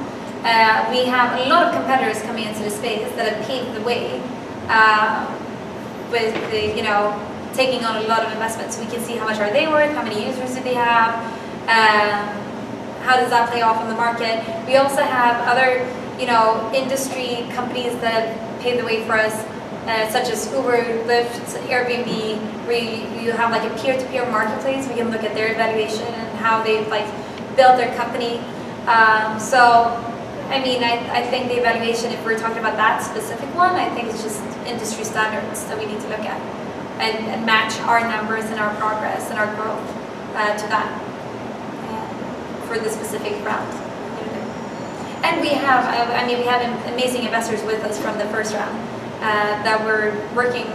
[SPEAKER 1] We have a lot of competitors coming into the space that have paved the way with the, taking on a lot of investments. We can see how much are they worth, how many users do they have, how does that play off in the market. We also have other, industry companies that have paved the way for us, such as Uber, Lyft, Airbnb, where you have like a peer-to-peer marketplace. We can look at their evaluation and how they've built their company. I think the evaluation, if we're talking about that specific one, I think it's just industry standards that we need to look at and match our numbers and our progress and our growth to that for the specific round. And we have, we have amazing investors with us from the first round that we're working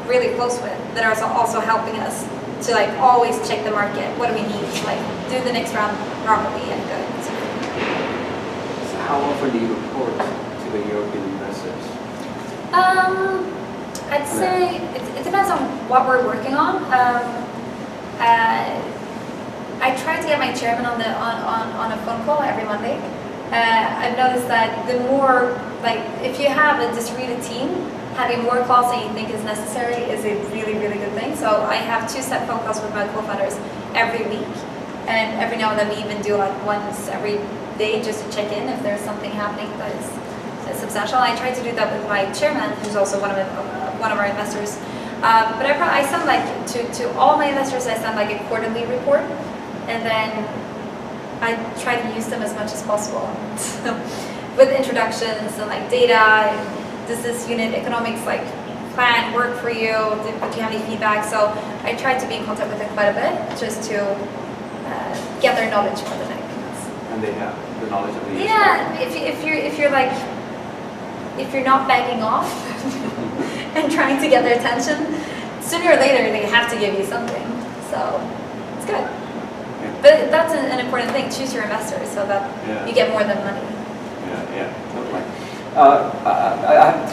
[SPEAKER 1] really close with, that are also helping us to always check the market. What do we need to do the next round properly and good?
[SPEAKER 3] So how often do you report to the European investors?
[SPEAKER 1] I'd say it depends on what we're working on. I try to get my chairman on a phone call every Monday. I've noticed that the more, if you have a distributed team, having more calls than you think is necessary is a really, really good thing. So I have 2 set phone calls with my co-founders every week. And every now and then we even do once every day just to check in if there's something happening that is substantial. I try to do that with my chairman, who's also one of our investors. But I send to all my investors, I send a quarterly report, and then I try to use them as much as possible with introductions and data. And does this unit economics plan work for you? Do you have any feedback? So I try to be in contact with them quite a bit just to get their knowledge for the next.
[SPEAKER 3] And they have the knowledge of the US
[SPEAKER 1] market. If you're not backing off and trying to get their attention, sooner or later they have to give you something. So it's good. But that's an important thing. Choose your investors so that you get more than money.
[SPEAKER 3] Okay. I have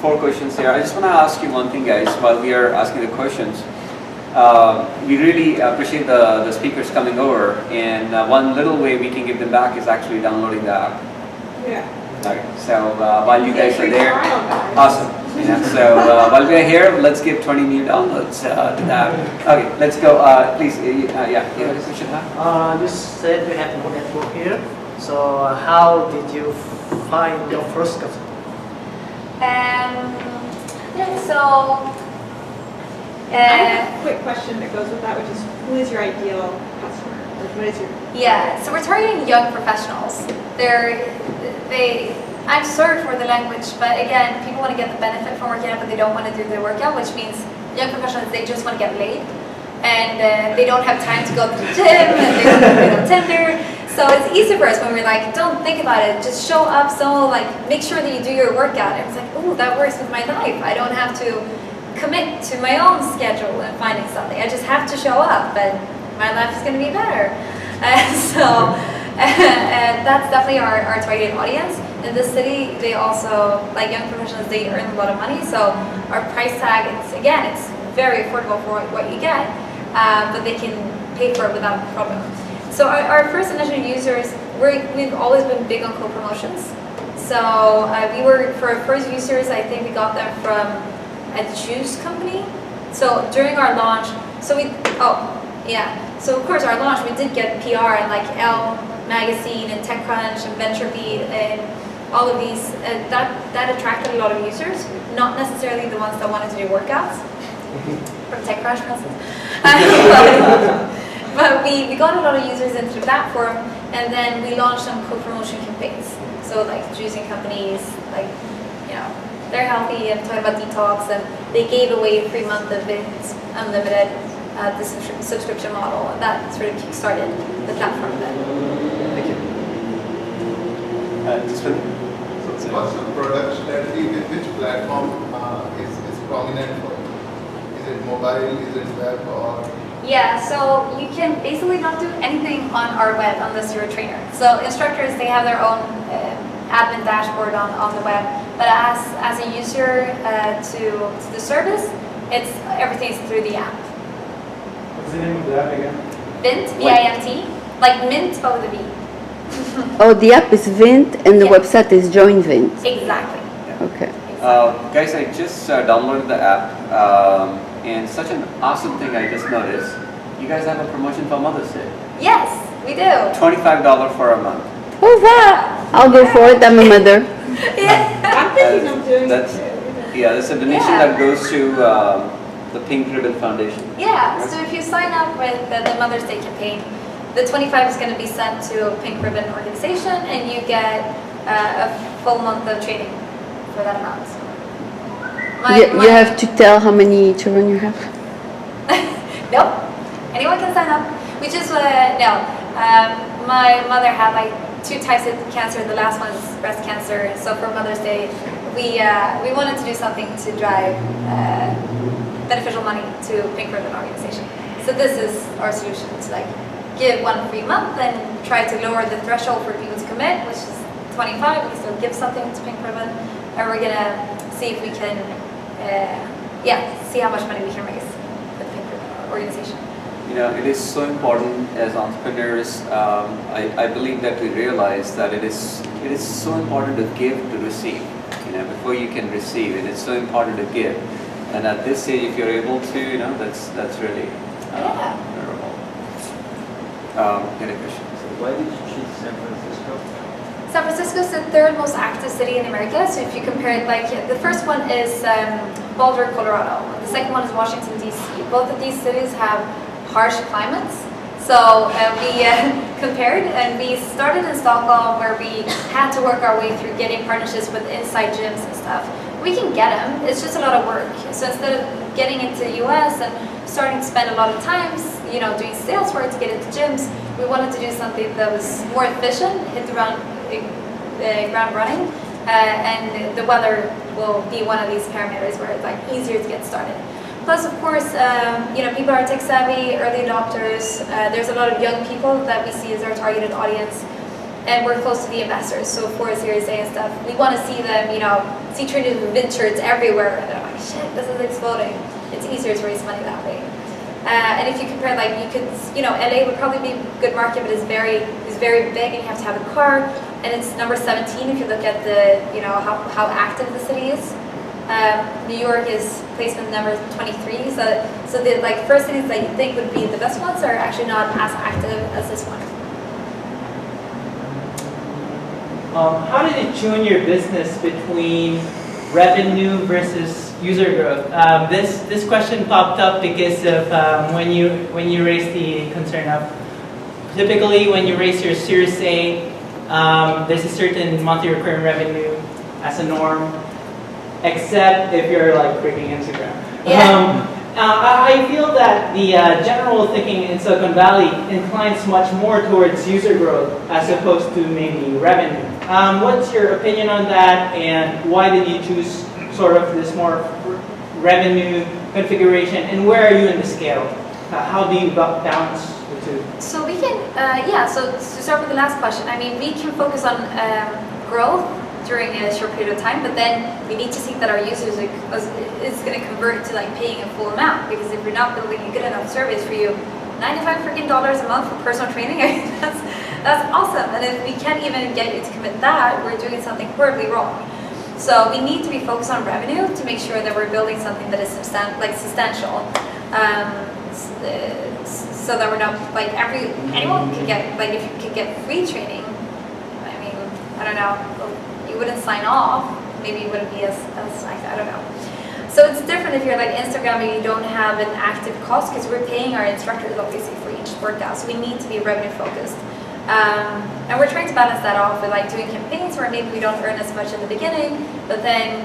[SPEAKER 3] 4 questions here. I just want to ask you one thing, guys, while we are asking the questions. We really appreciate the speakers coming over, and one little way we can give them back is actually downloading the app.
[SPEAKER 5] Yeah.
[SPEAKER 3] Okay. So while you guys are there, awesome. So while we are here, let's give 20 new downloads to that. Okay, let's go. Please, you have a question?
[SPEAKER 10] You said you have no network here. So how did you find your first customer?
[SPEAKER 5] I have a quick question that goes with that, which is, who is your ideal customer? What is your...
[SPEAKER 1] Yeah, so we're targeting young professionals. I'm sorry for the language, but again, people want to get the benefit from working out, but they don't want to do the workout, which means young professionals, they just want to get laid. And they don't have time to go to the gym, and they don't get on Tinder. So it's easy for us when we're don't think about it, just show up, make sure that you do your workout. And it's ooh, that works with my life. I don't have to commit to my own schedule and finding something. I just have to show up, and my life is going to be better. So that's definitely our targeted audience. In this city, they also, young professionals, they earn a lot of money. So our price tag, it's very affordable for what you get, but they can pay for it without a problem. So our first initial users, we've always been big on co-promotions. So for our first users, I think we got them from a juice company. So during our launch, so of course our launch, we did get PR in Elle Magazine and TechCrunch and VentureBeat and all of these. That attracted a lot of users, not necessarily the ones that wanted to do workouts from TechCrunch, for instance. But we got a lot of users into the platform, and then we launched some co-promotion campaigns. So juicing companies, they're healthy and talking about detox, and they gave away a free month of Vint Unlimited, the subscription model, and that sort of kickstarted the platform then.
[SPEAKER 3] Thank you.
[SPEAKER 11] What's the product strategy? With which platform is prominent for you? Is it mobile? Is it web? Or
[SPEAKER 1] Yeah, so you can basically not do anything on our web unless you're a trainer. So instructors, they have their own admin dashboard on the web, but as a user to the service, everything's through the app.
[SPEAKER 6] What's the name of the app again?
[SPEAKER 1] Vint, V-I-N-T, like mint but with a V.
[SPEAKER 4] Oh, the app is Vint and the
[SPEAKER 1] Yeah.
[SPEAKER 4] website is Join Vint.
[SPEAKER 1] Exactly.
[SPEAKER 4] Okay.
[SPEAKER 3] Guys, I just downloaded the app, and such an awesome thing I just noticed. You guys have a promotion for Mother's Day.
[SPEAKER 1] Yes, we do.
[SPEAKER 3] $25 for a month.
[SPEAKER 4] Oh, wow. I'll go for it. I'm a mother.
[SPEAKER 1] Yeah.
[SPEAKER 5] I'm thinking of doing it
[SPEAKER 3] That's,
[SPEAKER 5] too.
[SPEAKER 3] yeah, that's a donation
[SPEAKER 1] Yeah.
[SPEAKER 3] that goes to the Pink Ribbon Foundation.
[SPEAKER 1] Yeah, so if you sign up with the Mother's Day campaign, the 25 is going to be sent to a Pink Ribbon organization, and you get a full month of training for that amount.
[SPEAKER 4] You have to tell how many children you have.
[SPEAKER 1] Nope, anyone can sign up. We just no. My mother had like 2 types of cancer. The last one is breast cancer. So for Mother's Day, we wanted to do something to drive beneficial money to Pink Ribbon organization. So this is our solution to like give 1 free month and try to lower the threshold for people to commit, which is 25. We can still give something to Pink Ribbon, and we're gonna see if we can, see how much money we can raise with the Pink Ribbon organization.
[SPEAKER 3] You know, it is so important as entrepreneurs. I believe that we realize that it is so important to give to receive. You know, before you can receive it, it's so important to give. And at this stage, if you're able to, you know, that's really memorable. Any questions?
[SPEAKER 8] So why did you choose San Francisco?
[SPEAKER 1] San Francisco is the 3rd most active city in America. So if you compare it, like the first one is Boulder, Colorado. The second one is Washington, D.C. Both of these cities have harsh climates. So we compared, and we started in Stockholm, where we had to work our way through getting partnerships with inside gyms and stuff. We can get them, it's just a lot of work. So instead of getting into the US and starting to spend a lot of times, you know, doing sales work to get into gyms, we wanted to do something that was more efficient, hit the ground running, and the weather will be one of these parameters where it's like easier to get started. Plus, of course, you know, people are tech savvy, early adopters. There's a lot of young people that we see as our targeted audience, and we're close to the investors. So for Series A and stuff, we want to see them, you know, see traded Vint shirts everywhere, and they're like, shit, this is exploding. It's easier to raise money that way. And if you compare, like, you could, you know, LA would probably be a good market, but it's very big, and you have to have a car. And it's number 17 if you look at the, you know, how active the city is. New York is placement number 23. So the like first cities that you think would be the best ones are actually not as active as this one.
[SPEAKER 12] How did it tune your business between revenue versus user growth? This question popped up because of when you raised the concern of typically when you raise your Series A, there's a certain monthly recurring revenue as a norm, except if you're like freaking Instagram.
[SPEAKER 1] Yeah.
[SPEAKER 12] I feel that the general thinking in Silicon Valley inclines much more towards user growth as opposed to maybe revenue. What's your opinion on that, and why did you choose sort of this more revenue configuration, and where are you in the scale? How do you balance the two?
[SPEAKER 1] So we can, so to start with the last question, I mean, we can focus on growth during a short period of time, but then we need to see that our users is going to convert to like paying a full amount, because if we're not building a good enough service for you, $95 freaking a month for personal training, I mean, that's awesome. And if we can't even get you to commit that, we're doing something horribly wrong. So we need to be focused on revenue to make sure that we're building something that is substantial. So that we're not like anyone can get, like if you could get free training, I mean, I don't know, you wouldn't sign off, maybe you wouldn't be as I don't know. So it's different if you're like Instagram and you don't have an active cost, because we're paying our instructors obviously for each workout, so we need to be revenue focused. And we're trying to balance that off with like doing campaigns where maybe we don't earn as much in the beginning, but then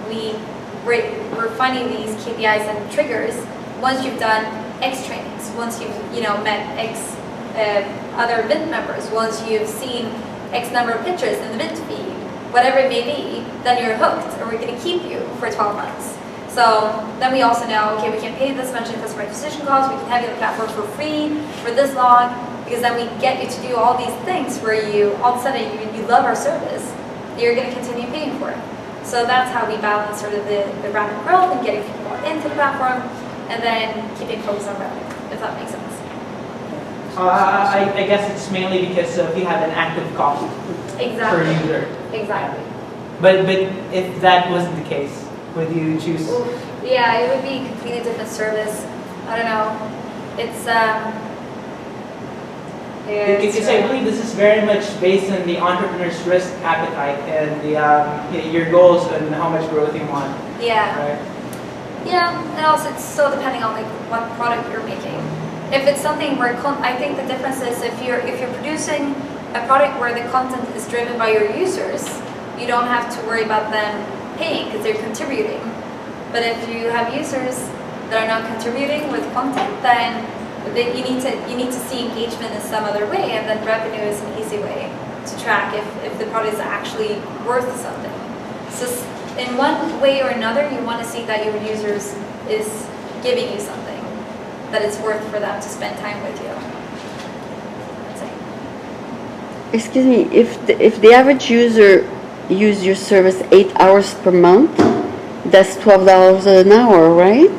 [SPEAKER 1] we're finding these KPIs and triggers once you've done X trainings, once you've met X other Vint members, once you've seen X number of pictures in the Vint feed, whatever it may be, then you're hooked, and we're going to keep you for 12 months. So then we also know, okay, we can pay this much in customer acquisition costs, we can have you on the platform for free for this long, because then we get you to do all these things where you, all of a sudden, you love our service, you're going to continue paying for it. So that's how we balance sort of the rapid growth and getting people into the platform, and then keeping focus on revenue, if that makes sense.
[SPEAKER 12] I guess it's mainly because you have an active cost per user.
[SPEAKER 1] Exactly.
[SPEAKER 12] But if that wasn't the case, would you choose?
[SPEAKER 1] Yeah, it would be a completely different service. I don't know. It's
[SPEAKER 12] because I believe this is very much based on the entrepreneur's risk appetite and the your goals and how much growth you want.
[SPEAKER 1] Yeah.
[SPEAKER 12] Right?
[SPEAKER 1] Yeah, and also it's still depending on like what product you're making. If it's something where I think the difference is if you're producing a product where the content is driven by your users, you don't have to worry about them paying because they're contributing. But if you have users that are not contributing with content, then you need to see engagement in some other way, and then revenue is an easy way to track if the product is actually worth something. So in one way or another, you want to see that your users is giving you something, that it's worth for them to spend time with you. That's it.
[SPEAKER 4] Excuse me, if the average user use your service 8 hours per month, that's $12 an hour, right?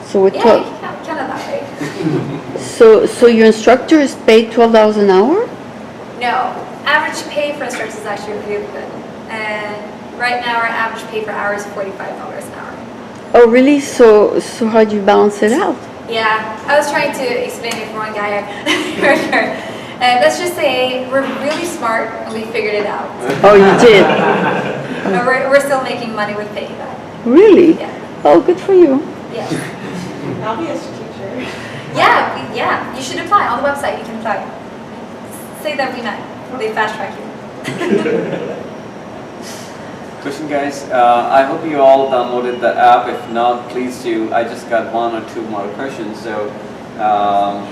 [SPEAKER 4] So with
[SPEAKER 1] Yeah, you can count it that way.
[SPEAKER 4] so your instructor is paid $12 an hour?
[SPEAKER 1] No, average pay for instructors is actually really good. And right now our average pay per hour is $45 an hour.
[SPEAKER 4] Oh, really? So how do you balance it out?
[SPEAKER 1] Yeah, I was trying to explain it for one guy earlier. Let's just say we're really smart and we figured it out.
[SPEAKER 4] Oh, you did?
[SPEAKER 1] But we're still making money with payback.
[SPEAKER 4] Really?
[SPEAKER 1] Yeah.
[SPEAKER 4] Oh, good for you.
[SPEAKER 1] Yeah.
[SPEAKER 5] I'll be a teacher.
[SPEAKER 1] Yeah, you should apply on the website. You can apply. Say that we met. They fast track you.
[SPEAKER 3] Question, guys. I hope you all downloaded the app. If not, please do. I just got one or two more questions, so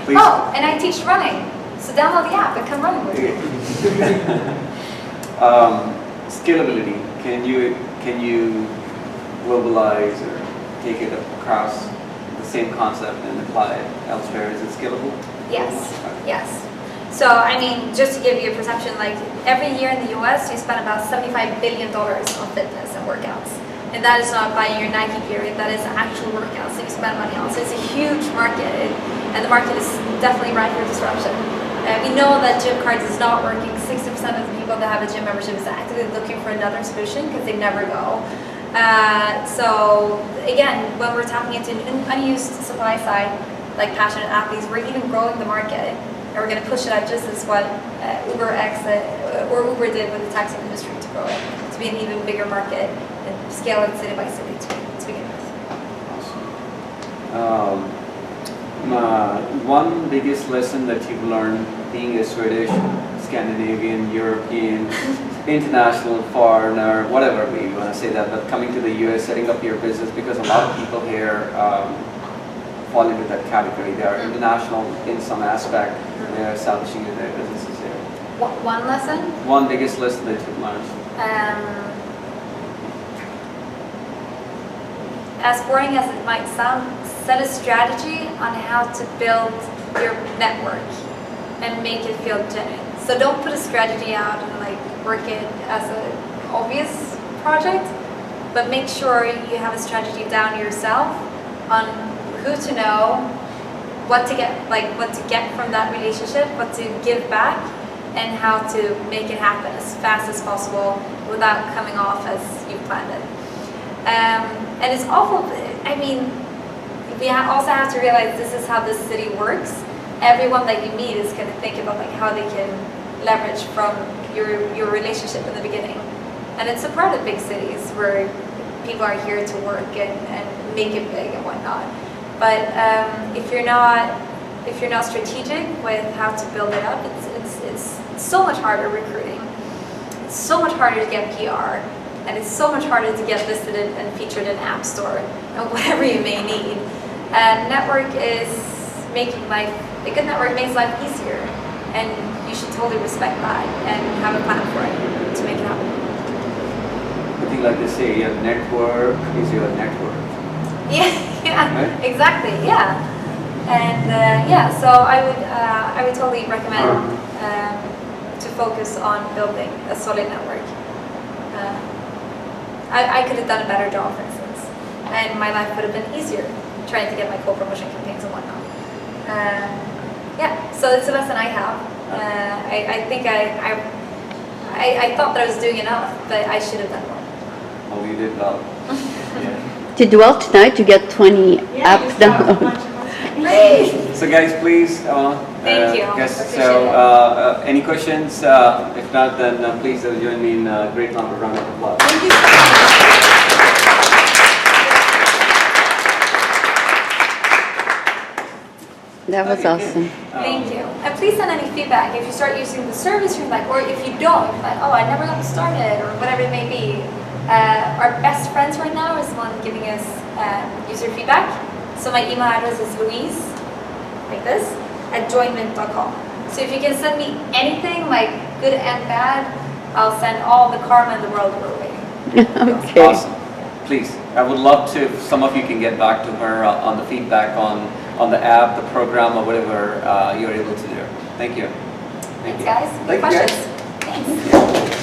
[SPEAKER 3] please.
[SPEAKER 1] Oh, and I teach running. So download the app and come running with me.
[SPEAKER 3] Scalability. Can you globalize or take it across the same concept and apply it elsewhere? Is it scalable?
[SPEAKER 1] Yes. So, I mean, just to give you a perception, like every year in the US, you spend about $75 billion on fitness and workouts. And that is not buying your Nike gear, that is actual workouts that you spend money on. So it's a huge market, and the market is definitely ripe for disruption. We know that gym cards is not working. 60% of the people that have a gym membership is actively looking for another solution because they never go. So again, when we're tapping into an unused supply side, like passionate athletes, we're even growing the market. And we're going to push it out just as what Uber did with the taxi industry to grow it, to be an even bigger market and scale it city by city to begin with.
[SPEAKER 3] Awesome. One biggest lesson that you've learned being a Swedish, Scandinavian, European, international foreigner, whatever we want to say that, but coming to the US, setting up your business, because a lot of people here fall into that category. They are international in some aspect. They are establishing their businesses here.
[SPEAKER 1] One lesson?
[SPEAKER 3] One biggest lesson that you've learned.
[SPEAKER 1] As boring as it might sound, set a strategy on how to build your network and make it feel genuine. So don't put a strategy out and like work it as an obvious project, but make sure you have a strategy down yourself on who to know, what to get from that relationship, what to give back, and how to make it happen as fast as possible without coming off as you planned it. And it's awful. I mean, we also have to realize this is how this city works. Everyone that you meet is going to think about like how they can leverage from your relationship in the beginning. And it's a part of big cities where people are here to work and make it big and whatnot. But if you're not strategic with how to build it up, it's so much harder recruiting. It's so much harder to get PR, and it's so much harder to get listed and featured in App Store and whatever you may need. And network is making life, a good network makes life easier, and you should totally respect that and have a plan for it to make it happen.
[SPEAKER 3] something like they say, your network is your network.
[SPEAKER 1] Yeah,
[SPEAKER 3] Right?
[SPEAKER 1] exactly, yeah. And yeah, so I would totally recommend to focus on building a solid network. I could have done a better job, for instance, and my life would have been easier trying to get my co-promotion campaigns and whatnot. Yeah, so it's a lesson I have. I think I thought that I was doing enough, but I should have done more.
[SPEAKER 3] Oh, you did well.
[SPEAKER 4] Did well tonight to get 20 apps downloaded.
[SPEAKER 1] Great!
[SPEAKER 3] So guys, please,
[SPEAKER 1] Thank you.
[SPEAKER 3] guys,
[SPEAKER 1] Appreciate
[SPEAKER 3] so any questions? If not, then please join me in a great round of applause.
[SPEAKER 1] Thank you so much.
[SPEAKER 4] That was
[SPEAKER 3] Okay,
[SPEAKER 4] awesome.
[SPEAKER 1] Thank you. And please send any feedback. If you start using the service, you're like, or if you don't, you're like, oh, I never got started, or whatever it may be. Our best friends right now is the one giving us user feedback. So my email address is Louise, like this, @joinvint.com. So if you can send me anything, like good and bad, I'll send all the karma in the world your way.
[SPEAKER 4] Okay.
[SPEAKER 3] Awesome. Please, I would love to, if some of you can get back to her on the feedback on the app, the program, or whatever you're able to do. Thank you.
[SPEAKER 1] Thanks, guys.
[SPEAKER 3] Thank you,
[SPEAKER 1] Questions?
[SPEAKER 3] guys.
[SPEAKER 1] Thanks.